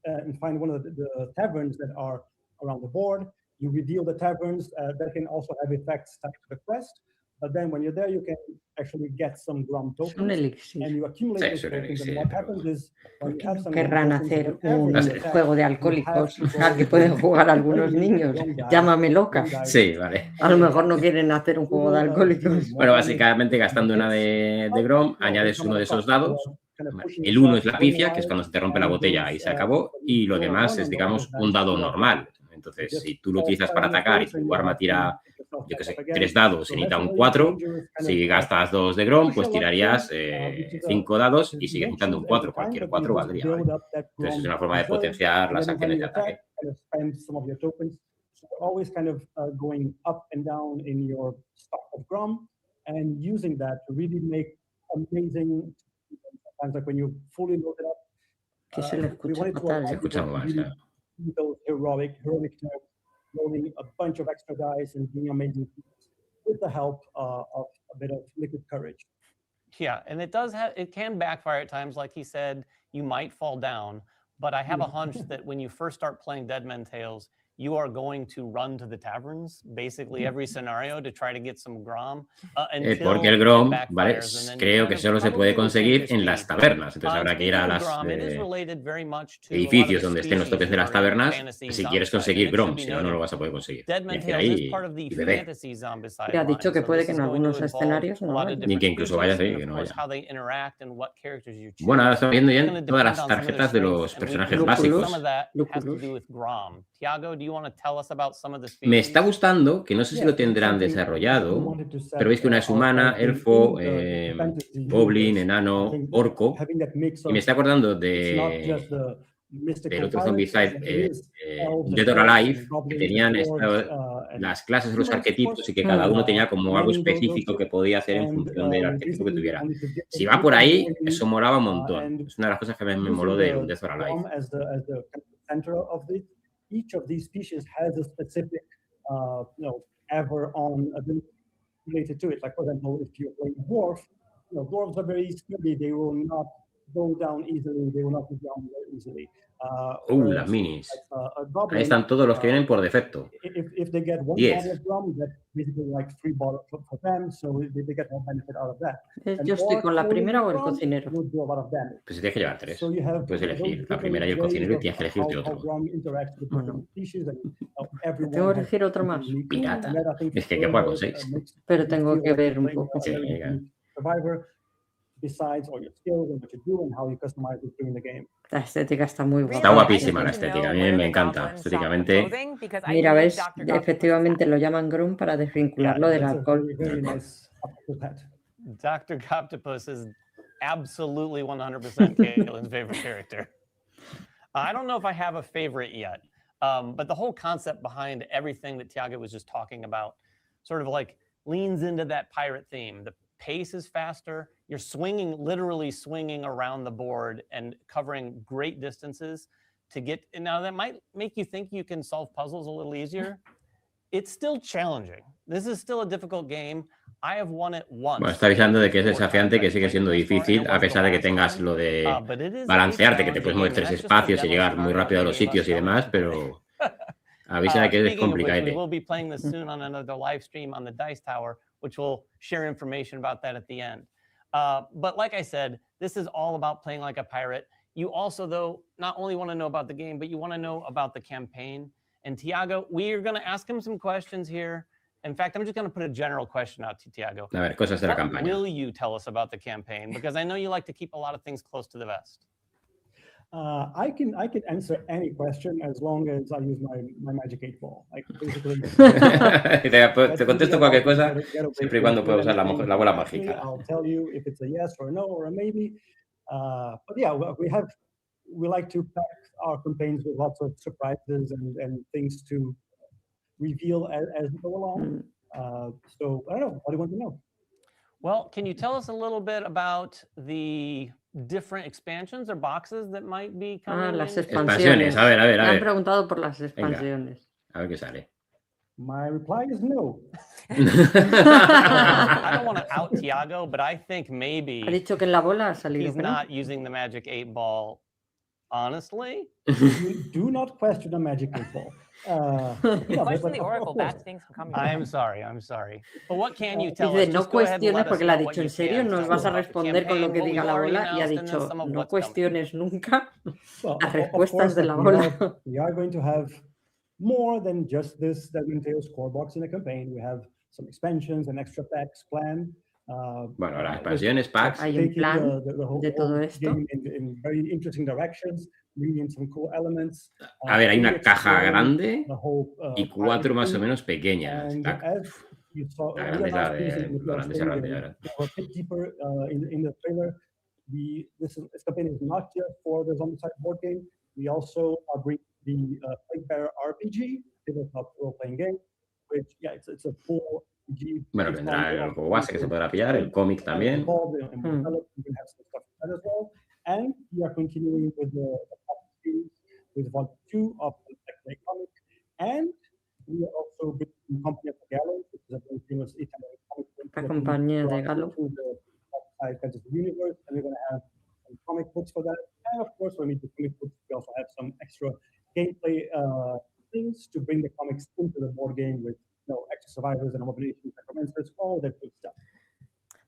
and find one of the taverns that are around the board. You reveal the taverns that can also have effects tied to the quest. But then when you're there, you can actually get some Grom Es un tokens, elixir. and you accumulate Sí, those es un tokens. elixir, And what pero- happens is when ¿Por you qué have no some querrán Grom tokens, hacer whenever un you attack, juego de you have alcohólicos to go al que pueden jugar algunos regularly niños? Grom dice, Llámame loca. Grom dice, Sí, vale. A lo mejor no quieren hacer un juego de will, alcohólicos. deal more Bueno, damage básicamente gastando una de Grom, No, añades no uno de me esos pasa. dados. Kind of Vale. pushing El 1 es yourself la going pifia, que es wide, cuando se te rompe la and botella those, y se acabó. Y lo go demás one es, on digamos, the other un dice, dado you normal. Entonces, just si tú lo fall utilizas flat para on your atacar y face and tu you arma have to tira, pick yourself yo qué back sé, up again. 3 dados y So necesita that's a un very 4, dangerous kind si of, gastas 2 de Grom, push pues a lot tirarías game, which is a- 5 dados y you sigues don't necesitando un choose every 4. time, Cualquier but 4 you just valdría, build ¿vale? up that Entonces es Grom una forma de reserve, potenciar and las then when acciones you de ataque. attack, kind of spend some of your tokens. So you're always kind of going up and down in your stock of Grom and using that to really make amazing. Sometimes, like when you fully load it up, Que se le we escucha wanted to fatal. allow Se escucha people muy to mal, really claro. do those heroic turns, rolling a bunch of extra dice and doing amazing things with the help of a bit of liquid courage. Yeah, and it can backfire at times. Like he said, you might fall down, but I have a hunch that when you first start playing Dead Men Tales, you are going to run to the taverns, basically every scenario, to try to get some Grom. Porque el Grom, ¿vale? Creo que solo se puede conseguir en las tabernas. Entonces habrá que ir a los edificios donde estén los topes de las tabernas si quieres conseguir Grom. Si no, no lo vas a poder conseguir. Tienes que ir ahí y beber. Ya ha dicho que puede que en algunos escenarios no vaya. Ni que incluso vaya así, que no vaya. Bueno, ahora estamos viendo ya todas las tarjetas de los personajes básicos. Me está gustando, que no sé si lo tendrán desarrollado, pero veis que una es humana, elfo, goblin, enano, orco, y me está acordando del otro Zombicide, Dead or Alive, que tenían las clases de los arquetipos y que cada uno tenía como algo específico que podía hacer en función del arquetipo que tuviera. Si va por ahí, eso molaba un montón. Es una de las cosas que me moló de Dead or Alive. Each of these species has a specific, ever-on ability related to it. Like, for example, if you're playing dwarf, dwarves are very sturdy. They will not go down easily. They will not go down very easily. Las minis. Ahí están todos los que vienen por defecto. If they get one bottle of Grom, that's basically like 3 bottles for them, so they get more benefit out of that. Yo estoy con la primera o el cocinero. Pues tienes que llevar 3. Puedes elegir la primera y el cocinero y tienes que elegirte otro. Bueno, tengo que elegir otro más. Pirata. Es que hay que jugar con 6. Pero tengo que ver un poco. Sí, La estética está muy guapa. Está guapísima la estética, a mí me encanta estéticamente. Mira, ves, efectivamente lo llaman Grom para desvincularlo del alcohol. Dr. Coptopus is absolutely 100% Caitlin's favorite character. I don't know if I have a favorite yet, but the whole concept behind everything that Tiago was just talking about sort of like leans into that pirate theme. The pace is faster. You're literally swinging around the board and covering great distances to get. Now that might make you think you can solve puzzles a little easier. It's still challenging. This is still a difficult game. I have won it once. Bueno, está avisando de que es desafiante, que sigue siendo difícil, a pesar de que tengas lo de balancearte, que te puedes mover 3 espacios y llegar muy rápido a los sitios y demás, pero avisa de que es complicado. We will be playing this soon on another live stream on the Dice Tower, which will share information about that at the end. But like I said, this is all about playing like a pirate. You also, though, not only want to know about the game, but you want to know about the campaign. And Tiago, we are going to ask him some questions here. In fact, I'm just going to put a general question out to Tiago. A ver, cosas de la campaña. What will you tell us about the campaign? Because I know you like to keep a lot of things close to the vest. I can answer any question as long as I use my Magic 8 Ball. Like basically, te contesto cualquier cosa siempre y cuando pueda usar la bola mágica. I'll tell you if it's a yes or a no or a maybe. But yeah, we like to pack our campaigns with lots of surprises and things to reveal as we go along. So I don't know. What do you want to know? Well, can you tell us a little bit about the different expansions or boxes that might be coming? Las expansiones. A ver. Me han preguntado por las expansiones. Venga, a ver qué sale. My reply is no. I don't want to out Tiago, but I think maybe ha dicho que en la bola ha salido. He's not using the Magic 8 Ball Honestly? You do not question the magic 8-ball. Question the Oracle. Bad things can come. I'm sorry. But what can you tell us? Dice, no Just go ahead and cuestiones, let us porque le ha know what dicho, you ¿en serio can nos tell vas us a about the responder con lo campaign, que what diga we've la already bola? Y ha announced, and then dicho, some of no what's coming. cuestiones nunca Well, las of respuestas course, de la we bola. are going to have more than just this that entails core box in the campaign. We have some expansions and extra packs planned. Bueno, las expansiones, packs. Hay un taking plan the whole de todo esto. game in very interesting directions, bringing in some cool elements. A ver, hay una really caja exploring grande the whole, y 4 más o thing. menos pequeñas. And as you saw, La we grande es la announced previously de in the lo grande, esa trailer, grande, ya we verás. go a bit deeper in the trailer. This campaign is not just for the Zombicide board game. We also are bringing the Plague Bearer RPG, tabletop role-playing game, which, yeah, it's a full RPG. Bueno, vendrá el juego base que se podrá pillar, el cómic también. As well. And we are continuing with the series with volume 2 of the Black comic. And we are also bringing Company of the Gallows, which is a very famous Italian comic book. La compañía de Galo. To the Fantasy universe, and we're going to have some comic books for that. And of course, when we do comic books, we also have some extra gameplay things to bring the comics into the board game with extra survivors and abominations, necromancers, all that good stuff.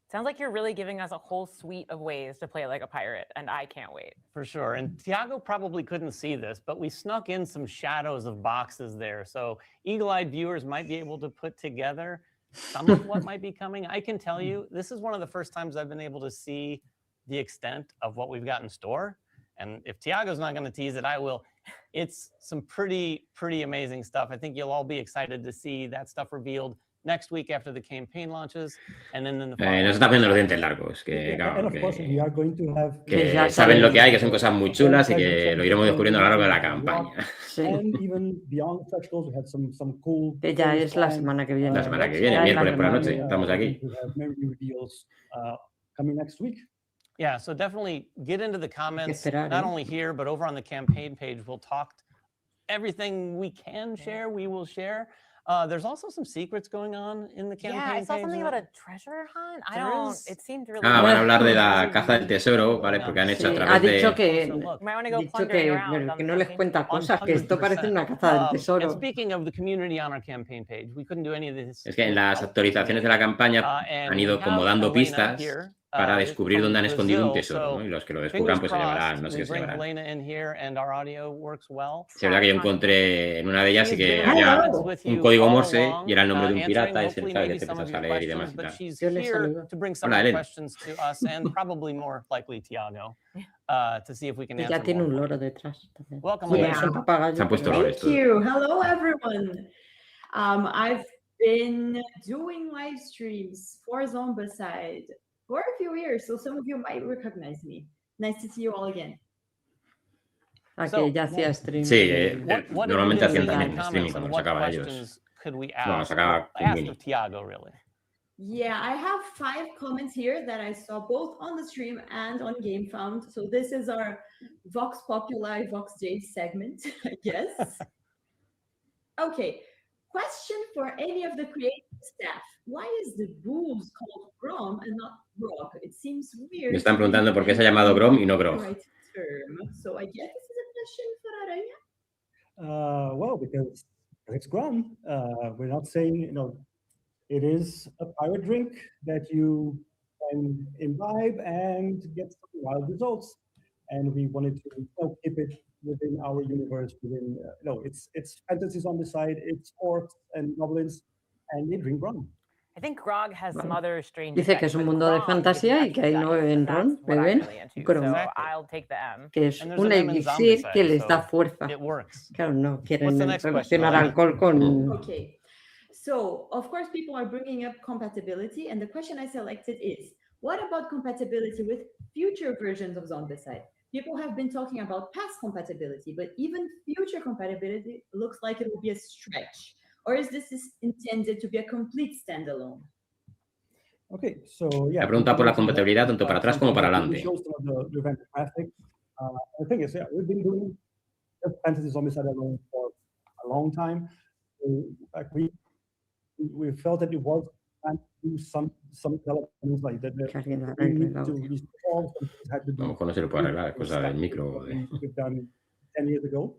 Sounds like you're really giving us a whole suite of ways to play like a pirate, and I can't wait. For sure. And Tiago probably couldn't see this, but we snuck in some shadows of boxes there. So eagle-eyed viewers might be able to put together some of what might be coming. I can tell you, this is one of the first times I've been able to see the extent of what we've got in store. And if Tiago's not going to tease it, I will. It's some pretty amazing stuff. I think you'll all be excited to see that stuff revealed next week after the campaign launches, and then in the Nos está poniendo los dientes largos, que, claro, que saben lo que hay, que son cosas muy chulas y que lo iremos descubriendo a lo largo de la campaña. Sí. Que ya es la semana que viene. La semana que viene, miércoles por la noche, estamos aquí. Yeah, so definitely get into the comments, not only here, but over on the campaign page. We'll talk everything we can share, we will share. There's also some secrets going on in the campaign. Yeah, I saw page, something right? about a treasure hunt. It seemed really van a hablar de la caza del tesoro, ¿vale? Porque han hecho a través ha dicho de... que no les cuenta cosas, que esto parece una caza del tesoro. Speaking of the community on our campaign page, we couldn't do any of this. Es que en las actualizaciones de la campaña han ido como dando pistas para descubrir dónde han escudido un tesoro, ¿no? Y los que lo descubran pues se llevarán, no sé qué se llevarán. Sí, es verdad que yo encontré en una de ellas y que había un código Morse y era el nombre de un pirata y se sabe que te empiezas a leer y demás. Yo le saludo. Hola, Elena. Y ya tiene un loro detrás. Se han puesto lores. Thank you. Hello, everyone. I've been doing live streams for Zombicide for a few years, so some of you might recognize me. Nice to see you all again. Aquí ya hacía streaming. Sí, normalmente hacían también streaming cuando nos sacaba ellos. Bueno, nos sacaba con Mini. Yeah, I have 5 comments here that I saw both on the stream and on GameFound. So this is our Vox Populi, Vox J segment, I guess. Okay, question for any of the creative staff. Why is the booze called Grom and not Grog? It seems weird. Me están preguntando por qué se ha llamado Grom y no Grog. So I guess this is a question for Araña. Well, because it's Grom. We're not saying, it is a pirate drink that you can imbibe and get some wild results. And we wanted to keep it within our universe, it's fantasies on the side, it's orcs and goblins, and they drink rum. I think Grog has some other strange. Dice que es un mundo de fantasía y que ahí no beben ron, beben Grom. Que es un elixir que les da fuerza. Claro, no quieren relacionar alcohol con... Okay. So, of course, people are bringing up compatibility, and the question I selected is, what about compatibility with future versions of Zombicide? People have been talking about past compatibility, but even future compatibility looks like it will be a stretch. Or is this intended to be a complete standalone? Okay, so yeah. La pregunta por la compatibilidad tanto para atrás como para adelante. The thing is, we've been doing Fantasy Zombicide alone for a long time. We felt that it was plan to do some developments like that. Que alguien We arregle need el to audio. resolve some things had to A lo do mejor no se lo puede arreglar, es cosa del micro. we've done 10 years ago.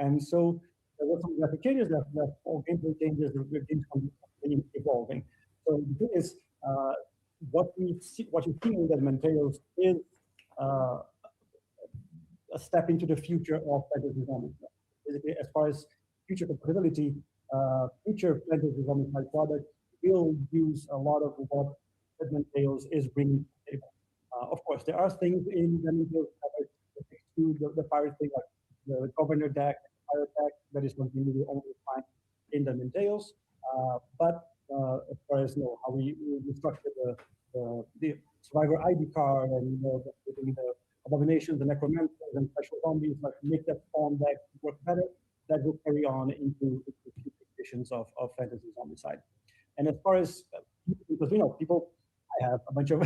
And so there were some graphic changes that all gameplay changes, the games continue evolving. So the thing is, what you've seen in Deadman Tales is a step into the future of Fantasy Zombicide. Basically, as far as future compatibility, future Fantasy Zombicide products will use a lot of what Deadman Tales is bringing to the table. Of course, there are things in Deadman Tales that do the pirate thing, like the Governor deck, pirate deck, that is something you will only find in Deadman Tales. But as far as how we structure the survivor ID card and the abominations, the necromancers, and special zombies, like make that spawn deck work better, that will carry on into future editions of Fantasy Zombicide. And as far as because people, I have a bunch of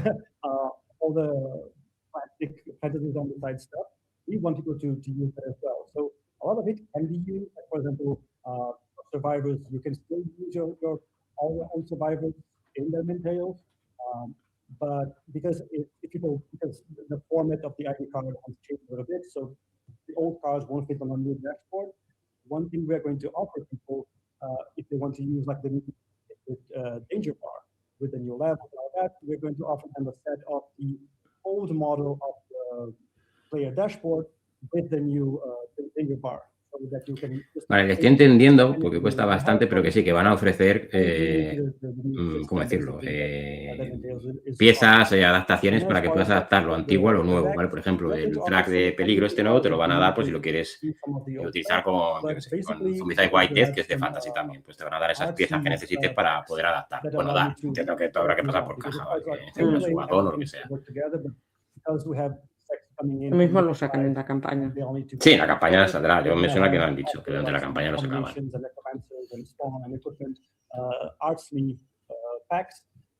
all the classic Fantasy Zombicide stuff. We want people to use that as well. So a lot of it can be used. Like, for example, survivors, you can still use all your own survivors in Deadman Tales. But because because the format of the ID card has changed a little bit, so the old cards won't fit on a new dashboard. One thing we're going to offer people, if they want to use like the new danger bar with the new level and all that, we're going to offer them a set of the old model of the player dashboard with the new danger bar. Vale, le estoy entendiendo porque cuesta bastante, pero que sí, que van a ofrecer, ¿cómo decirlo? Piezas, adaptaciones para que puedas adaptar lo antiguo a lo nuevo, ¿vale? Por ejemplo, el track de peligro este nuevo te lo van a dar, pues si lo quieres utilizar con Zombicide White Death, que es de Fantasy también, pues te van a dar esas piezas que necesites para poder adaptar. Bueno, entiendo que todo habrá que pasar por caja, ¿vale? Que un jugador o lo que sea. Lo mismo lo sacan en la campaña. Sí, la campaña saldrá. Yo me suena que lo han dicho, que durante la campaña lo sacaban.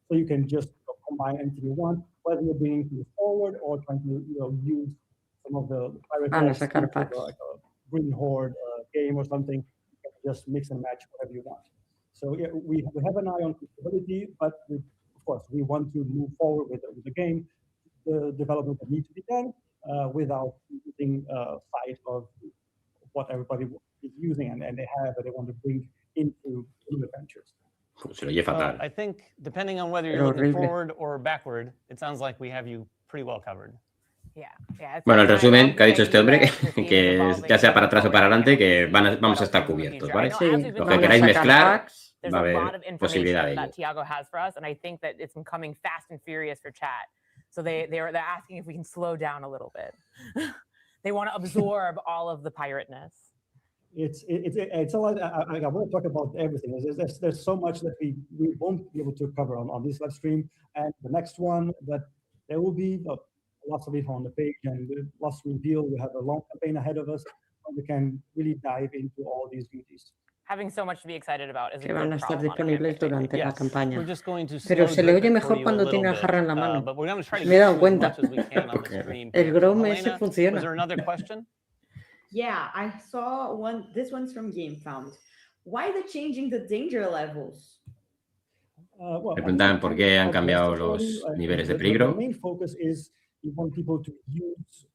So you can just combine anything you want, whether you're bringing things forward or trying to use some of the pirate packs, like a Green Horde game or something. You can just mix and match whatever you want. So yeah, we have an eye on compatibility, but of course we want to move forward with the game. The development that needs to be done without losing sight of what everybody is using and they have that they want to bring into new adventures. I think depending on whether you're looking forward or backward, it sounds like we have you pretty well covered. Bueno, el resumen que ha dicho este hombre, que ya sea para atrás o para adelante, que vamos a estar cubiertos, ¿vale? Sí, lo que queráis mezclar, va a haber posibilidad de ello. Tiago has for us, and I think that it's becoming fast and furious for chat. So they're asking if we can slow down a little bit. They want to absorb all of the pirateness. It's a lot. I want to talk about everything. There's so much that we won't be able to cover on this live stream and the next one, but there will be lots of info on the page and lots to reveal. We have a long campaign ahead of us, and we can really dive into all these beauties. Having so much to be excited about is que van a estar disponibles durante la campaña. Pero Pero se le oye mejor cuando tiene la jarra en la mano. Me he dado cuenta. El Chrome ese funciona. Yeah, I saw one. This one's from GameFound. Why the changing the danger levels? Me preguntan por qué han cambiado los niveles de peligro. The main focus is you want people to use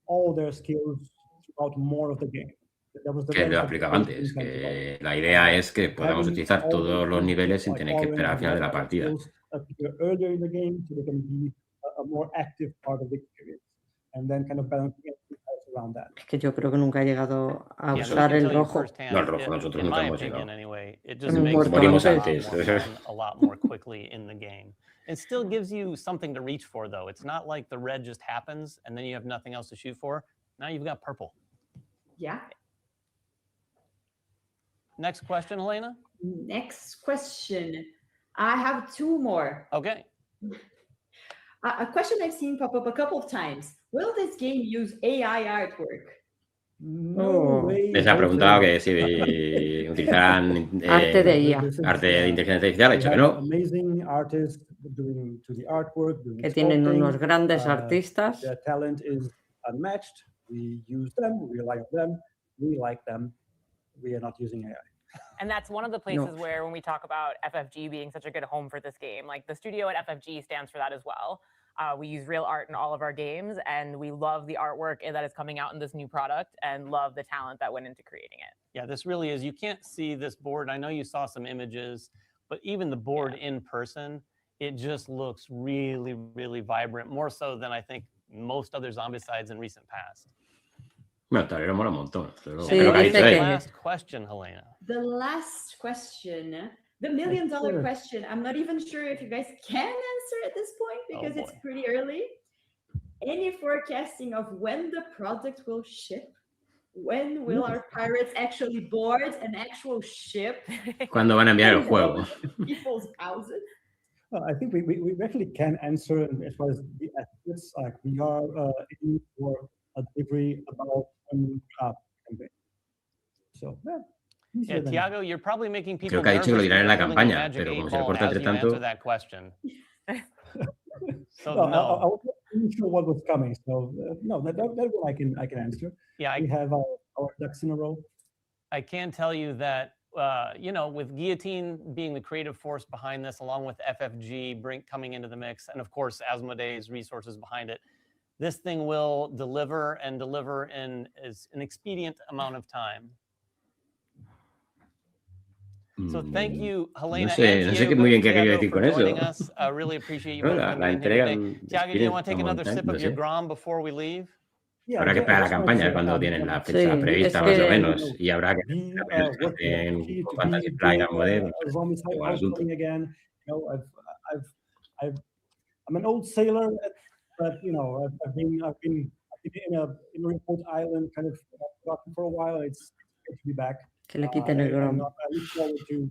all their skills throughout more of the game. Que lo he explicado antes, que la idea es que podamos utilizar todos los niveles sin tener que esperar al final de la partida. Es que yo creo que nunca he llegado a usar el rojo. No, el rojo, nosotros nunca hemos llegado. Morimos antes. It still gives you something to reach for, though. It's not like the red just happens and then you have nothing else to shoot for. Now you've got purple. Yeah. Next question, Helena? Next question. I have two more. Okay. A question I've seen pop up a couple of times. Will this game use AI artwork? Les ha preguntado que si utilizarán arte de IA. Arte de inteligencia artificial, ha dicho que no. Que tienen unos grandes artistas. Their talent is unmatched. We use them, we rely on them, we like them. We are not using AI. And that's one of the places where when we talk about FFG being such a good home for this game, like the studio at FFG stands for that as well. We use real art in all of our games, and we love the artwork that is coming out in this new product and love the talent that went into creating it. Yeah, this really is. You can't see this board. I know you saw some images, but even the board in person, it just looks really, really vibrant, more so than I think most other Zombicides in recent past. Bueno, el tablero mola un montón. Sí, Pero dice que- Last question, Helena. The last question, the $1 million question. I'm not even sure if you guys can answer at this point because it's pretty early. Any forecasting of when the product will ship? When will our pirates actually board an actual ship? ¿Cuándo van a enviar el juego? People's houses. I think we actually can answer as far as the estimates. Like we are aiming for a delivery about campaign. So Yeah, Tiago, you're probably making people Creo que ha dicho que lo dirán en la nervous campaña, because you're pero holding como se le a corta Magic entre 8 ball tanto. as you answer that question. So I no. wasn't sure what was coming. So no, that one I can answer. Yeah, We have our ducks in a row. I can tell you that, you know, with Guillotine being the creative force behind this, along with FFG coming into the mix, and of course, Asmodee's resources behind it, this thing will deliver and deliver in an expedient amount of time. So thank you, Helena. No sé muy bien qué quería decir con eso. Really appreciate you No, both la being entrega here today. Tiago, do you want to take another sip of your Grom before we leave? Yeah, Habrá que esperar la campaña cuando tienen la fecha prevista, más o menos, y habrá que en Fantasy Flight Asmodee. Again, you know, I'm an old sailor, but you know, I've been in a remote island kind of for a while. It's good to be back. Que le quiten el Grom. I look forward to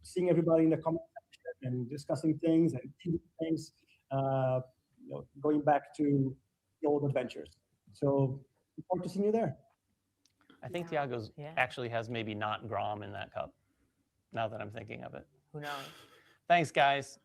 seeing everybody in the comment section and discussing things and things, you know, going back to the old adventures. So look forward to seeing you there. I think Tiago's actually has maybe not Grom in that cup, now that I'm thinking of it. Who knows? Thanks, guys.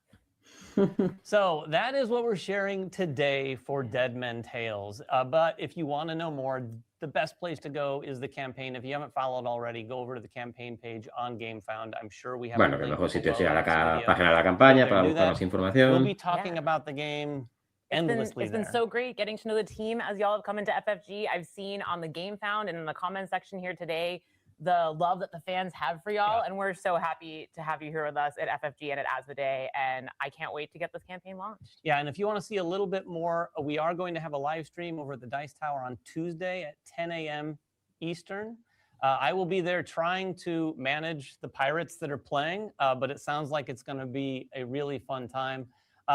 So that is what we're sharing today for Dead Men Tales. But if you want to know more, the best place to go is the campaign. If you haven't followed already, go over to the campaign page on GameFound. I'm sure we have. Bueno, que el mejor sitio sea la página de la campaña para buscar más información. We'll be talking about the game endlessly. It's been so great getting to know the team as y'all have come into FFG. I've seen on the GameFound and in the comment section here today the love that the fans have for y'all, and we're so happy to have you here with us at FFG and at Asmodee, and I can't wait to get this campaign launched. Yeah, and if you want to see a little bit more, we are going to have a live stream over at the Dice Tower on Tuesday at 10 a.m. Eastern. I will be there trying to manage the pirates that are playing, but it sounds like it's going to be a really fun time.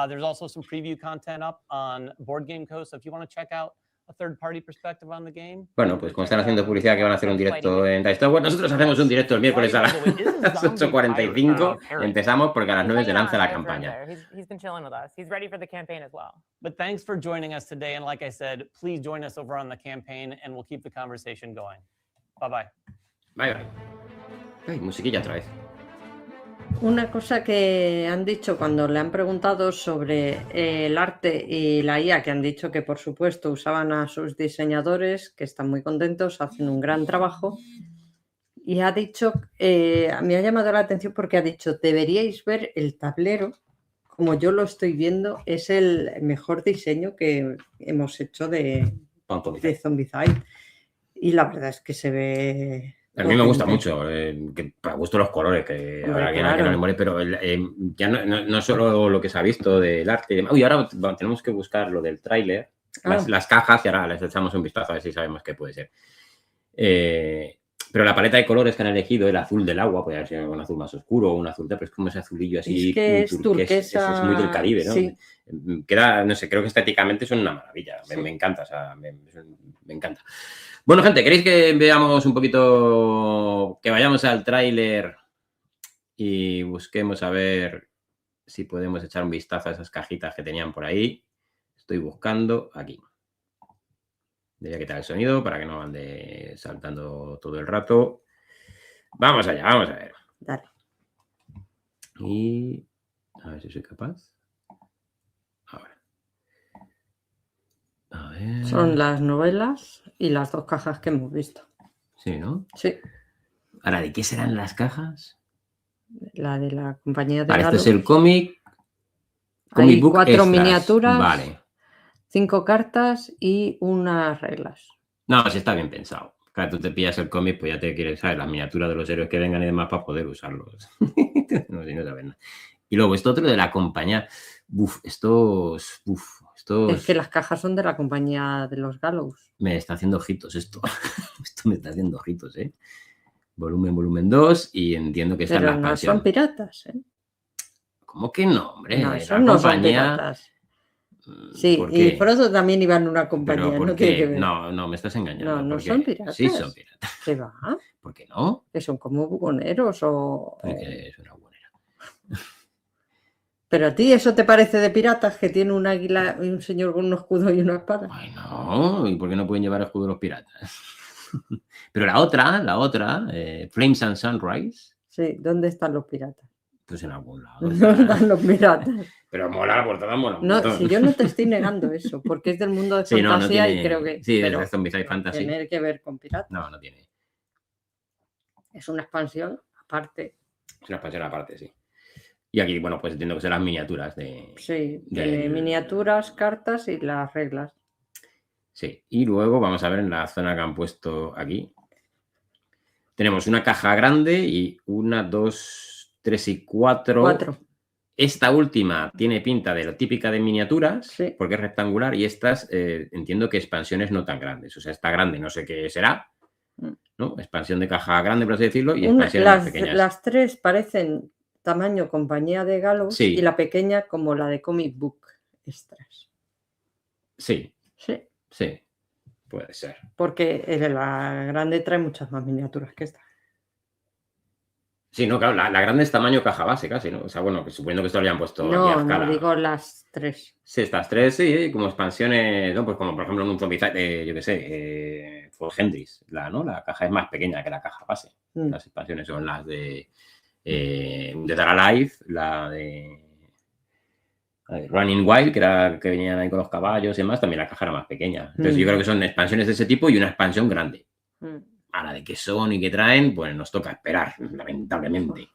There's also some preview content up on Board Game Co. So if you want to check out a third-party perspective on the game. Bueno, pues como están haciendo publicidad que van a hacer un directo en Dice Tower, nosotros hacemos un directo el miércoles a las 8:45. Empezamos porque a las 9 se lanza la campaña. He's been chilling with us. He's ready for the campaign as well. But thanks for joining us today. And like I said, please join us over on the campaign and we'll keep the conversation going. Bye-bye. Bye-bye. Ay, musiquilla otra vez. Una cosa que han dicho cuando le han preguntado sobre el arte y la IA, que han dicho que por supuesto usaban a sus diseñadores, que están muy contentos, hacen un gran trabajo, y ha dicho, me ha llamado la atención porque ha dicho, deberíais ver el tablero, como yo lo estoy viendo, es el mejor diseño que hemos hecho de Zombicide, y la verdad es que se ve... A mí me gusta mucho, que para gusto los colores, que habrá que no le mole, pero ya no solo lo que se ha visto del arte. Uy, ahora tenemos que buscar lo del tráiler, las cajas, y ahora les echamos un vistazo a ver si sabemos qué puede ser. Pero la paleta de colores que han elegido, el azul del agua, puede ser un azul más oscuro o un azul, pero es como ese azulillo así. Es que es turquesa. Es muy del Caribe, ¿no? Sí. Queda, no sé, creo que estéticamente son una maravilla. Sí. Me encanta, o sea, me encanta. Bueno, gente, ¿queréis que veamos un poquito, que vayamos al tráiler y busquemos a ver si podemos echar un vistazo a esas cajitas que tenían por ahí? Estoy buscando aquí. Debería quitar el sonido para que no ande saltando todo el rato. Vamos allá, vamos a ver. Dale. Y a ver si soy capaz. Ahora. A ver. Son las novelas y las dos cajas que hemos visto. Sí, ¿no? Sí. Ahora, ¿de qué serán las cajas? La de la compañía de Vale, esto Galus. es el cómic. Hay Comic book 4 extras. miniaturas, Vale. 5 cartas y unas reglas. No, sí está bien pensado. Claro, tú te pillas el cómic, pues ya te quieres saber las miniaturas de los héroes que vengan y demás para poder usarlos. No, si no sabes nada. Y luego esto otro de la compañía. Estos. Es que las cajas son de la compañía de los Gallows. Me está haciendo ojitos esto. Esto me está haciendo ojitos, ¿eh? Volumen 2 y entiendo que esta es la Pero no expansión. son piratas, ¿eh? ¿Cómo que no, hombre? No, La esos no son compañía. piratas. Sí, ¿Por y qué? Frodo también iba en una ¿Pero compañía, por no tiene que qué? ver. No, me estás engañando. No, no ¿Por qué? son piratas. Sí, son piratas. ¿Qué va? ¿Por qué no? Que son como buhoneros o... Porque es una buena. Pero a ti eso te parece de piratas, que tiene un águila y un señor con un escudo y una espada. Ay, no. ¿Y por qué no pueden llevar escudo los piratas? Pero la otra, Flames and Sunrise, Sí, ¿dónde están los piratas? pues en algún lado. ¿Dónde están los piratas? Pero mola, la portada mola un No, montón. si yo no te estoy negando eso, porque es del mundo de Sí, no fantasía tiene- y creo que... Sí, pero es de Zombicide Fantasy. tener que ver con piratas. No tiene. Es una expansión aparte. Es una expansión aparte, sí. Y aquí, bueno, pues entiendo que son las miniaturas de... Sí, de del- miniaturas, cartas y las reglas. Sí, y luego vamos a ver en la zona que han puesto aquí. Tenemos una caja grande y 1, 2, 3 y 4. 4. Esta última tiene pinta de la típica de miniaturas, Sí. porque es rectangular, y estas entiendo que expansiones no tan grandes. O sea, esta grande no sé qué será, ¿no? Expansión de caja grande, por así decirlo, y expansiones más pequeñas. Las 3 parecen tamaño compañía de Gallows Sí. y la pequeña como la de Comic Book Extras. Sí, Sí, puede ser. porque la grande trae muchas más miniaturas que esta. Sí, no, claro, la grande es tamaño caja base casi, ¿no? O sea, bueno, que suponiendo que esto lo hayan puesto aquí a No, escala. no, digo las 3. Sí, estas 3, sí, como expansiones, ¿no? Pues como por ejemplo en un Zombicide, yo qué sé, For Hendrix, la caja es más pequeña que la caja base. Las expansiones son las de Dead or Alive, la de Running Wild, que venían ahí con los caballos y demás, también la caja era más pequeña. Entonces yo creo que son expansiones de ese tipo y una expansión grande. Ahora, de qué son y qué traen, pues nos toca esperar, lamentablemente.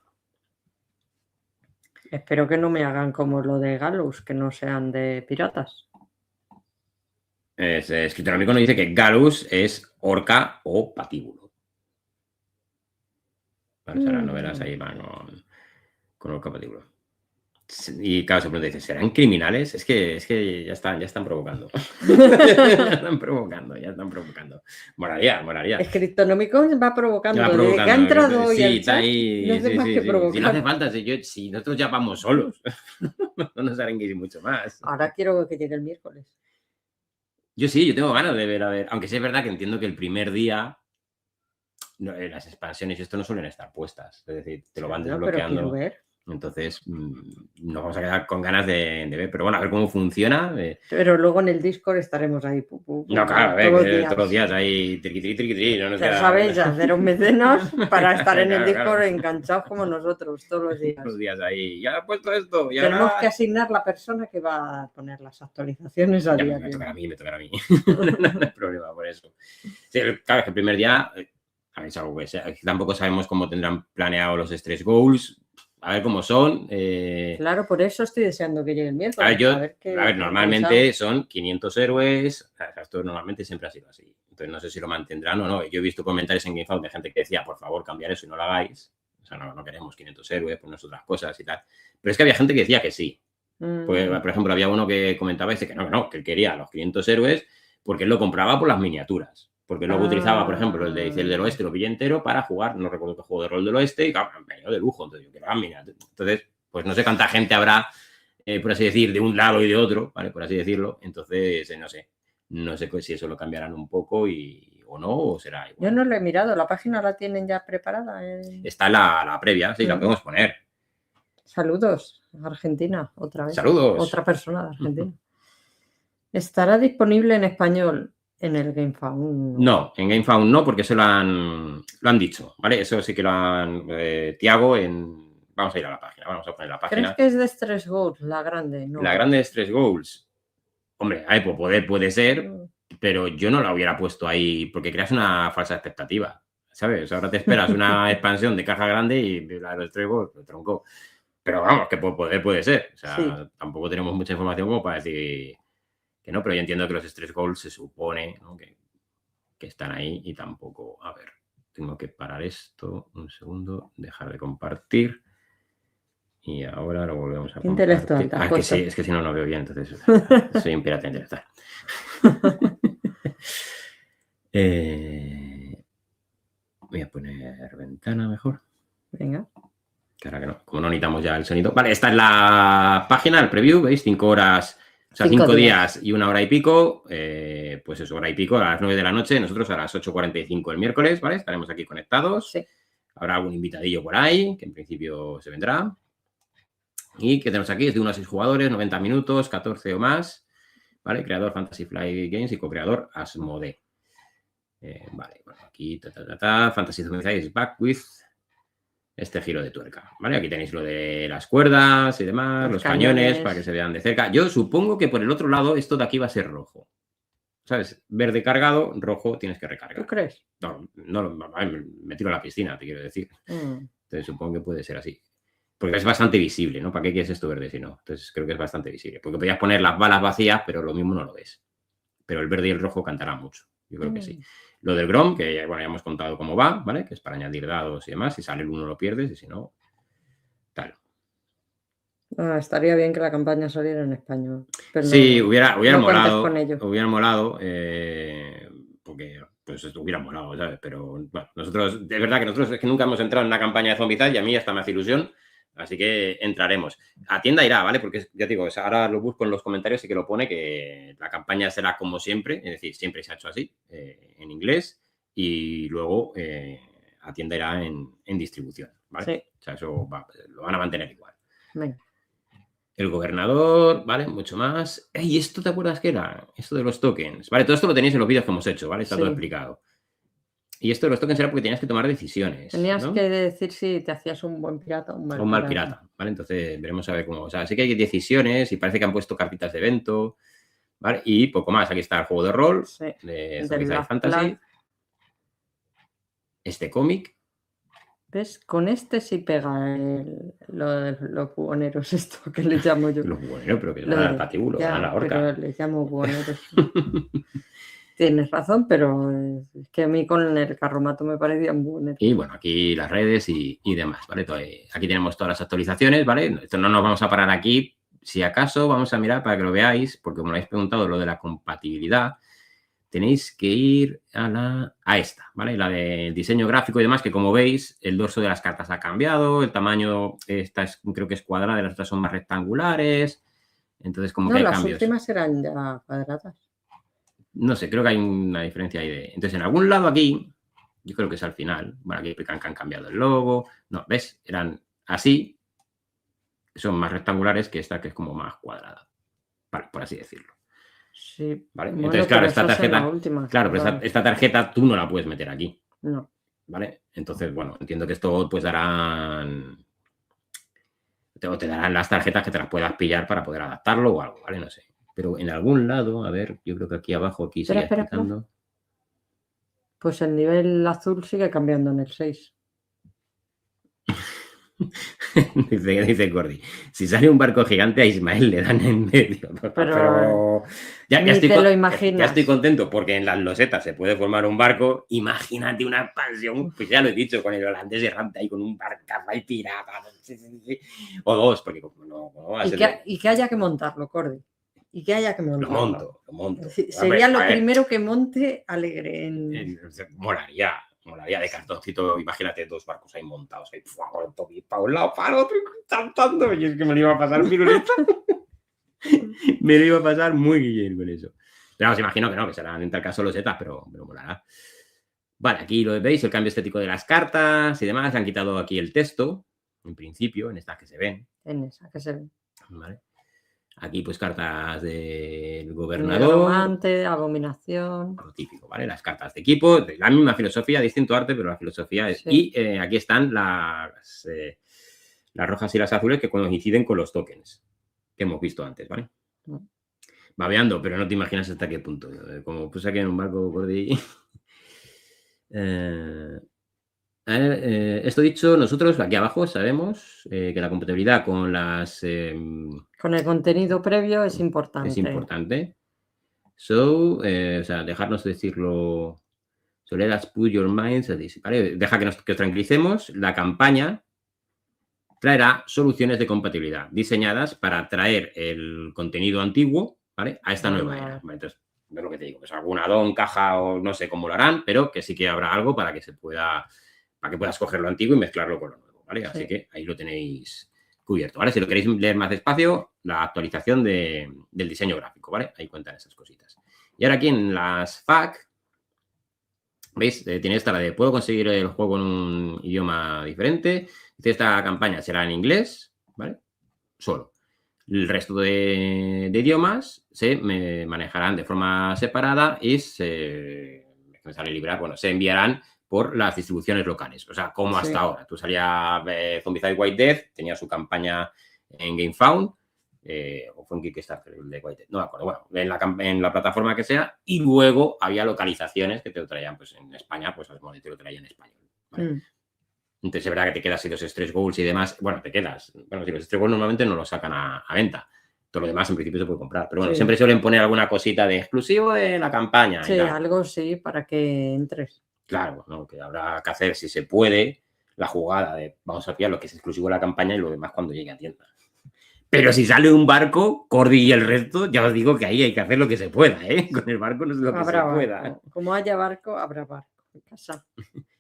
Espero que no me hagan como lo de Gallows, que no sean de piratas. Escritor nos dice que Galus es orca o patíbulo. Vale, o sea, las novelas ahí van con orca o patíbulo. Y claro, se pregunta, dice, ¿serán criminales? Es que ya están provocando. ya están provocando. Moraría. Escritonómico va provocando. Ya, Desde que ha entrado hoy sí, al está chat, ahí, no hace más que provocar. Si no hace falta, si nosotros ya vamos solos. No nos harán que ir mucho más. Ahora quiero que llegue el miércoles. Yo tengo ganas de ver, a ver. Aunque sí es verdad que entiendo que el primer día las expansiones y esto no suelen estar puestas. Es decir, te lo van desbloqueando. Pero quiero ver. Entonces, nos vamos a quedar con ganas de ver. Pero bueno, a ver cómo funciona. Pero luego en el Discord estaremos ahí. No, claro, a ver, todos los días ahí triqui. No nos ya queda... sabéis, haceros mecenas para estar en el Claro, Discord claro. enganchados como nosotros todos los días. Todos los días ahí. Ya he puesto esto. Ya Tenemos que asignar la persona que va a poner las actualizaciones a diario. Me tocará a mí. No hay problema por eso. Sí, claro, es que el primer día, es algo que tampoco sabemos cómo tendrán planeado los stretch goals, a ver cómo son. Claro, por eso estoy deseando que llegue el miércoles. A ver, normalmente son 500 héroes, o sea, esto normalmente siempre ha sido así. Entonces no sé si lo mantendrán o no. Yo he visto comentarios en GameFound de gente que decía, por favor, cambiar eso y no lo hagáis. O sea, no queremos 500 héroes, pues otras cosas y tal. Pero es que había gente que decía que sí. Pues, por ejemplo, había uno que comentaba que él quería los 500 héroes porque él lo compraba por las miniaturas. Porque luego utilizaba, por ejemplo, el del oeste, lo pillé entero para jugar, no recuerdo qué juego de rol del oeste, y claro, me dio de lujo, entonces yo quiero las miniaturas. Entonces, pues no sé cuánta gente habrá, por así decir, de un lado y de otro, ¿vale? Por así decirlo. Entonces, no sé si eso lo cambiarán un poco o no, o será igual. Yo no lo he mirado, ¿la página la tienen ya preparada? Está la previa, sí, la podemos poner. Saludos, Argentina, otra vez. Saludos. Otra persona de Argentina. ¿Estará disponible en español en el GameFound? No, en GameFound no, porque eso lo han dicho, ¿vale? Eso sí que lo han... Tiago, vamos a ir a la página, vamos a poner la página. ¿Crees que es de Stress Goals, la grande? No. La grande de Stress Goals. Hombre, puede ser, pero yo no la hubiera puesto ahí porque creas una falsa expectativa. ¿sabes? Ahora te esperas una expansión de caja grande y la de los Stretch Goals, lo tronco. Pero vamos, que puede ser. O sea, Sí. tampoco tenemos mucha información como para decir que no, pero yo entiendo que los Stretch Goals se supone, ¿no?, que están ahí y tampoco... A ver, tengo que parar esto un segundo, dejar de compartir y ahora lo volvemos a compartir. Intelectual, Ah, es que sí, es que si no, no veo bien, entonces soy un pirata intelectual. Voy a poner ventana mejor. Venga. Que ahora que no, como no necesitamos ya el sonido. Vale, esta es la página, el preview, ¿veis? 5 horas, o sea, 5 días y 1 hora y pico. Pues eso, hora y pico a las 9 de la noche. Nosotros a las 8:45 el miércoles, ¿vale? Estaremos aquí conectados. Sí. Habrá algún invitadillo por ahí, que en principio se vendrá. Y que tenemos aquí es de 1 a 6 jugadores, 90 minutos, 14 o más. ¿Vale? Creador Fantasy Flight Games y co-creador Asmodee. Vale, bueno, aquí Fantasy Zone is back with este giro de tuerca, ¿vale? Aquí tenéis lo de las cuerdas y demás, los cañones para que se vean de cerca. Yo supongo que por el otro lado esto de aquí va a ser rojo. ¿Sabes? Verde cargado, rojo tienes que recargar. ¿Tú crees? No, me tiro a la piscina, te quiero decir. Entonces supongo que puede ser así. Porque es bastante visible, ¿no? ¿Para qué quieres esto verde si no? Entonces creo que es bastante visible. Porque podías poner las balas vacías, pero lo mismo no lo ves. Pero el verde y el rojo cantarán mucho. Yo creo que sí. Lo del Grom, que ya, bueno, ya hemos contado cómo va, ¿vale? Que es para añadir dados y demás. Si sale el 1 lo pierdes y si no, tal. Estaría bien que la campaña saliera en español. Pero sí, no, hubiera no molado. Con ello. Hubiera molado. Porque pues hubiera molado, ¿sabes? Pero bueno, nosotros, es verdad que nosotros es que nunca hemos entrado en una campaña de Zombicide y a mí hasta me hace ilusión. Así que entraremos. A tienda irá, ¿vale? Porque ya te digo, ahora lo busco en los comentarios y que lo pone que la campaña será como siempre, es decir, siempre se ha hecho así, en inglés, y luego a tienda irá en distribución, ¿vale? Sí. O sea, eso lo van a mantener igual. Venga. El gobernador, ¿vale? Mucho más. ¿Y esto te acuerdas qué era? Esto de los tokens. Vale, todo esto lo tenéis en los vídeos que hemos hecho, ¿vale? Está todo explicado. Y esto de los tokens era porque tenías que tomar decisiones. Tenías ¿no? que decir si te hacías un buen pirata o un mal pirata. ¿Vale? Entonces veremos a ver cómo. O sea, sí que hay decisiones y parece que han puesto cartitas de evento, ¿vale? Y poco más. Aquí está el juego de rol de Zombicide Fantasy. Este cómic. ¿Ves? Con este sí pega los buhoneros, esto que le llamo yo. Los buhoneros, pero que es el patíbulo, la horca. Pero les llamo buhoneros. Tienes razón, pero es que a mí con el carromato me parecían buenos. Y bueno, aquí las redes y demás, ¿vale? Entonces, aquí tenemos todas las actualizaciones, ¿vale? Esto no nos vamos a parar aquí. Si acaso, vamos a mirar para que lo veáis, porque como me habéis preguntado lo de la compatibilidad, tenéis que ir a esta, ¿vale? La del diseño gráfico y demás, que como veis, el dorso de las cartas ha cambiado, el tamaño, esta creo que es cuadrada, las otras son más rectangulares. Entonces, como que hay cambios. Las últimas eran ya cuadradas. No sé, creo que hay una diferencia ahí de... Entonces, en algún lado aquí, yo creo que es al final, bueno, aquí explican que han cambiado el logo. No, ¿ves? Eran así, son más rectangulares que esta que es como más cuadrada, vale, por así decirlo. Sí. ¿Vale? Bueno, entonces, claro, esta tarjeta... última, claro, pero esta tarjeta tú no la puedes meter aquí. No. ¿Vale? Entonces, bueno, entiendo que esto pues darán... O te darán las tarjetas que te las puedas pillar para poder adaptarlo o algo, ¿vale? No sé. Pero en algún lado, a ver, yo creo que aquí abajo, aquí sigue explicando. Pues el nivel azul sigue cambiando en el 6. dice Gordy, si sale un barco gigante a Ismael le dan en medio. Pero ya estoy contento porque en las losetas se puede formar un barco. Imagínate una expansión, pues ya lo he dicho, con el holandés errante ahí, con un barcazo ahí pirata. O dos, porque no va a ser... Y que haya que montarlo, Gordy. Y que haya que montarlo. Lo monto. Sería lo primero que monte Alegre. Molaría de cartoncito, imagínate 2 barcos ahí montados, ahí, para un lado, para el otro, saltando, y es que me lo iba a pasar piruleta. Me lo iba a pasar muy bien con eso. Pero os imagino que no, que serán en tal caso losetas, pero molará. Vale, aquí lo veis, el cambio estético de las cartas y demás. Han quitado aquí el texto, en principio, en estas que se ven. En esa que se ven. Vale. Aquí, pues, cartas del gobernador. Negromante, abominación. Lo típico, ¿vale? Las cartas de equipo, de la misma filosofía, distinto arte, pero la filosofía es... Sí. Y aquí están las rojas y las azules que coinciden con los tokens que hemos visto antes, ¿vale? Babeando, pero no te imaginas hasta qué punto. Como puse aquí en un barco, Gordy. Esto dicho, nosotros aquí abajo sabemos que la compatibilidad con las... Con el contenido previo es importante. Es importante. So, o sea, dejarnos decirlo... So let us put your minds at ease, ¿vale? Deja que os tranquilicemos. La campaña traerá soluciones de compatibilidad diseñadas para traer el contenido antiguo, ¿vale? A esta nueva era. ¿Vale? Entonces, es lo que te digo, pues algún add-on, caja o no sé cómo lo harán, pero que sí que habrá algo para que se pueda, para que puedas coger lo antiguo y mezclarlo con lo nuevo, ¿vale? Sí. Así que ahí lo tenéis cubierto, ¿vale? Si lo queréis leer más despacio, la actualización del diseño gráfico, ¿vale? Ahí cuentan esas cositas. Y ahora aquí en las FAQ, ¿veis? Tiene esta la de puedo conseguir el juego en un idioma diferente. Dice esta campaña será en inglés, ¿vale? Solo. El resto de idiomas se manejarán de forma separada y se enviarán por las distribuciones locales. O sea, como hasta ahora. Tú salías Zombicide White Death, tenía su campaña en GameFound, o fue en Kickstarter el de White Death, no me acuerdo. Bueno, en la plataforma que sea, y luego había localizaciones que te lo traían, pues en España, pues al momento te lo traían en español, ¿vale? Entonces es verdad que te quedas y los stretch goals y demás, bueno, te quedas. Bueno, si los stretch goals normalmente no los sacan a venta. Todo lo demás en principio se puede comprar. Pero bueno, siempre suelen poner alguna cosita de exclusivo de la campaña. Sí, algo sí, para que entres. Claro, ¿no? Que habrá que hacer, si se puede, la jugada de vamos a pillar lo que es exclusivo de la campaña y lo demás cuando llegue a tienda. Pero si sale un barco, Cordy y el resto, ya os digo que ahí hay que hacer lo que se pueda, ¿eh? Con el barco no es lo que se pueda. Como haya barco, habrá barco en casa.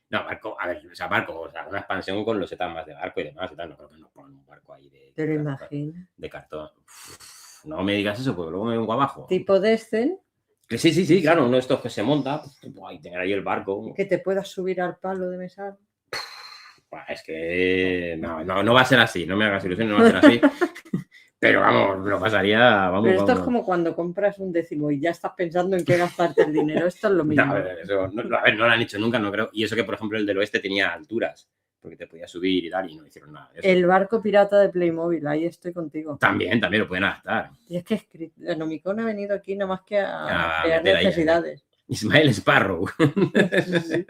No, barco, a ver, o sea, barco, o sea, una expansión con los setas más de barco y demás y tal. No creo que nos pongan un barco ahí de... Te lo imagino. De cartón. Uf, no me digas eso, porque luego me vengo abajo. ¿Tipo Descent? Que sí, claro, uno de estos que se monta, y tener ahí el barco. Que te puedas subir al palo de mesar. Es que no va a ser así, no me hagas ilusión, no va a ser así. Pero vamos, lo pasaría, vamos. Pero esto es como cuando compras un décimo y ya estás pensando en qué gastarte el dinero. Esto es lo mismo. No, a ver, no lo han hecho nunca, no creo. Y eso que, por ejemplo, el del oeste tenía alturas, porque te podías subir y tal, y no hicieron nada de eso. El barco pirata de Playmobil, ahí estoy contigo. También lo pueden adaptar. Y es que el Nomicon ha venido aquí nada más que a crear necesidades. Ismael Sparrow. Sí.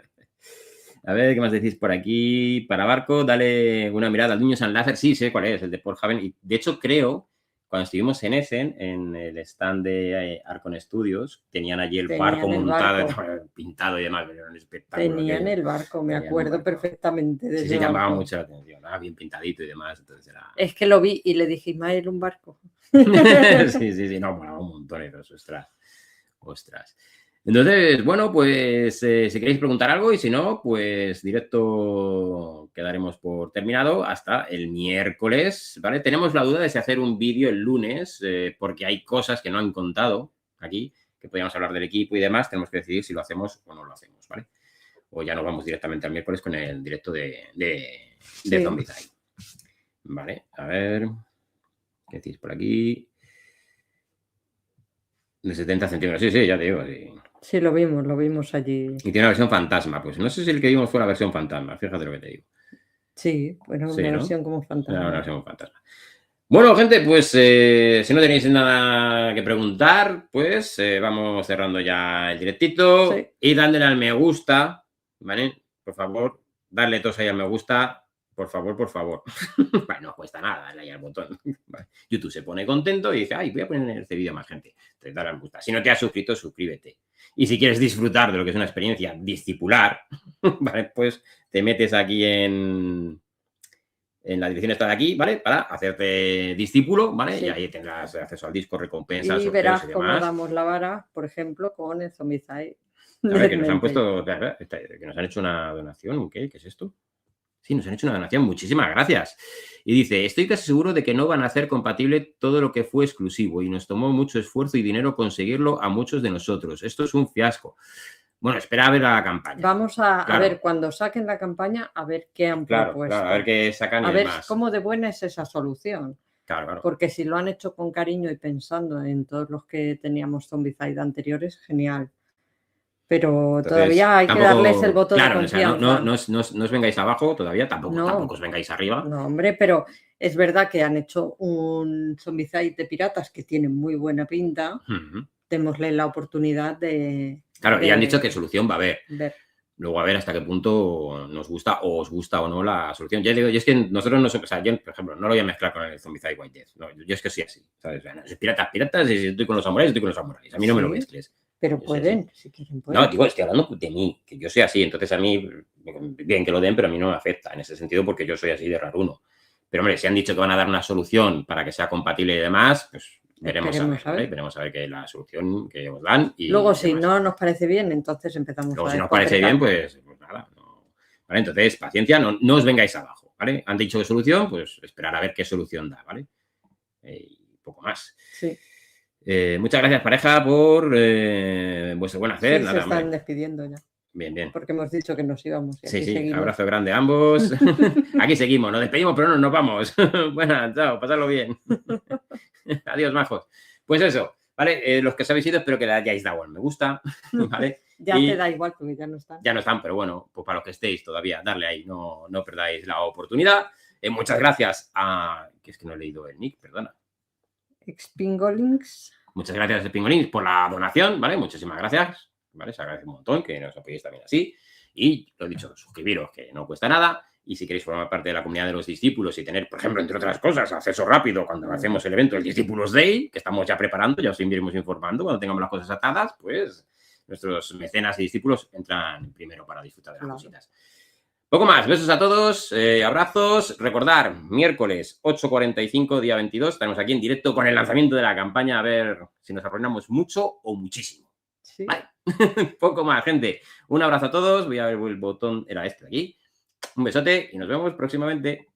A ver, ¿qué más decís por aquí? Para barco, dale una mirada al Dungeons & Láser. Sí, sé cuál es, el de Porthaven. Y de hecho, creo, cuando estuvimos en Essen, en el stand de Arcon Studios, tenían allí el barco montado, pintado y demás. Era un espectáculo. Tenían el barco, me acuerdo perfectamente. De sí, llamaba mucho la atención. Bien pintadito y demás. Entonces era... Es que lo vi y le dije, Ismael, un barco. sí, no, molaba un montón eso, ostras. Entonces, bueno, pues si queréis preguntar algo y si no, pues directo quedaremos por terminado hasta el miércoles, ¿vale? Tenemos la duda de si hacer un vídeo el lunes, porque hay cosas que no han contado aquí, que podríamos hablar del equipo y demás, tenemos que decidir si lo hacemos o no lo hacemos, ¿vale? O ya nos vamos directamente al miércoles con el directo de Zombicide. Vale, a ver, ¿qué decís por aquí? De 70 centímetros, sí, ya te digo, sí. Sí, lo vimos allí. Y tiene una versión fantasma, pues no sé si el que vimos fue la versión fantasma, fíjate lo que te digo. Sí, bueno, una versión como fantasma. Una versión fantasma. Bueno, gente, pues si no tenéis nada que preguntar, pues vamos cerrando ya el directito. Sí. Y dándole al me gusta, ¿vale? Por favor, darle todos ahí al me gusta. Por favor. Bueno, no cuesta nada darle ahí al botón. Vale. YouTube se pone contento y dice, ay, voy a poner este vídeo a más gente. Entonces, dale al me gusta. Si no te has suscrito, suscríbete. Y si quieres disfrutar de lo que es una experiencia discipular, ¿vale? Pues te metes aquí en la dirección esta de aquí, ¿vale? Para hacerte discípulo, ¿vale? Sí. Y ahí tendrás acceso al disco, recompensas, y verás cómo damos la vara, por ejemplo, con el Zombicide. A ver, que nos han puesto, que nos han hecho una donación, ¿qué es esto? Sí, nos han hecho una donación, muchísimas gracias. Y dice, estoy casi seguro de que no van a hacer compatible todo lo que fue exclusivo y nos tomó mucho esfuerzo y dinero conseguirlo a muchos de nosotros. Esto es un fiasco. Bueno, espera a ver la campaña. Vamos a ver cuando saquen la campaña, a ver qué han propuesto. Claro, a ver qué sacan y a ver demás. Cómo de buena es esa solución. Claro. Porque si lo han hecho con cariño y pensando en todos los que teníamos Zombicide anteriores, genial. Pero entonces, todavía hay que darles el voto de confianza. No os vengáis abajo todavía, tampoco os vengáis arriba. No, hombre, pero es verdad que han hecho un Zombicide de piratas que tiene muy buena pinta. Démosle la oportunidad de... Claro, y han dicho que solución va a haber. Luego a ver hasta qué punto nos gusta o os gusta o no la solución. Ya digo, yo es que nosotros no somos, o sea, yo, por ejemplo, no lo voy a mezclar con el Zombicide White Death. No, yo es que soy así, ¿sabes? O sea, no, soy piratas, y si estoy con los samuráis, estoy con los samuráis. A mí no me lo Sí, mezcles. Pero Yo soy pueden, así. si quieren, pueden. No, digo, estoy hablando de mí, que yo soy así. Entonces a mí, bien que lo den, pero a mí no me afecta en ese sentido porque yo soy así de raruno. Pero hombre, si han dicho que van a dar una solución para que sea compatible y demás, pues veremos a ver, Esperemos a ¿vale? ver. Veremos a ver qué es la solución que os dan. Y Luego, si demás. no nos parece bien, entonces empezamos Luego, a si nos parece bien, pues nada. No. ¿Vale? Entonces, paciencia, no os vengáis abajo, ¿vale? Han dicho solución, pues esperar a ver qué solución da, ¿vale? Y poco más. Sí, Muchas gracias, pareja, por vuestro buen hacer. sí, Nada, se están hombre. despidiendo ya. Bien, bien. Porque hemos dicho que nos íbamos. Y Sí, aquí sí, seguimos. abrazo grande a ambos. Aquí seguimos, nos despedimos, pero no nos vamos. Bueno, chao, pasadlo bien. Adiós, majos. Pues eso, ¿vale? Los que os habéis ido, espero que le hayáis dado al me gusta, ¿vale? Ya Y te da igual porque ya no están. ya no están, pero bueno, pues para los que estéis todavía, darle ahí, no perdáis la oportunidad. Muchas gracias a... que es que no he leído el nick, perdona. Expingolinks. Muchas gracias a Pingolins por la donación, ¿vale? Muchísimas gracias, ¿vale? Se agradece un montón que nos apoyéis también así. Y lo dicho, suscribiros, que no cuesta nada. Y si queréis formar parte de la comunidad de los discípulos y tener, por ejemplo, entre otras cosas, acceso rápido cuando hacemos el evento, el Discípulos Day, que estamos ya preparando, ya os iremos informando cuando tengamos las cosas atadas, pues nuestros mecenas y discípulos entran primero para disfrutar de las cositas. Poco más, besos a todos, abrazos. Recordar, miércoles 8:45, día 22, estaremos aquí en directo con el lanzamiento de la campaña, a ver si nos arruinamos mucho o muchísimo. Sí. Vale. Poco más, gente. Un abrazo a todos, voy a ver el botón, era este de aquí. Un besote y nos vemos próximamente.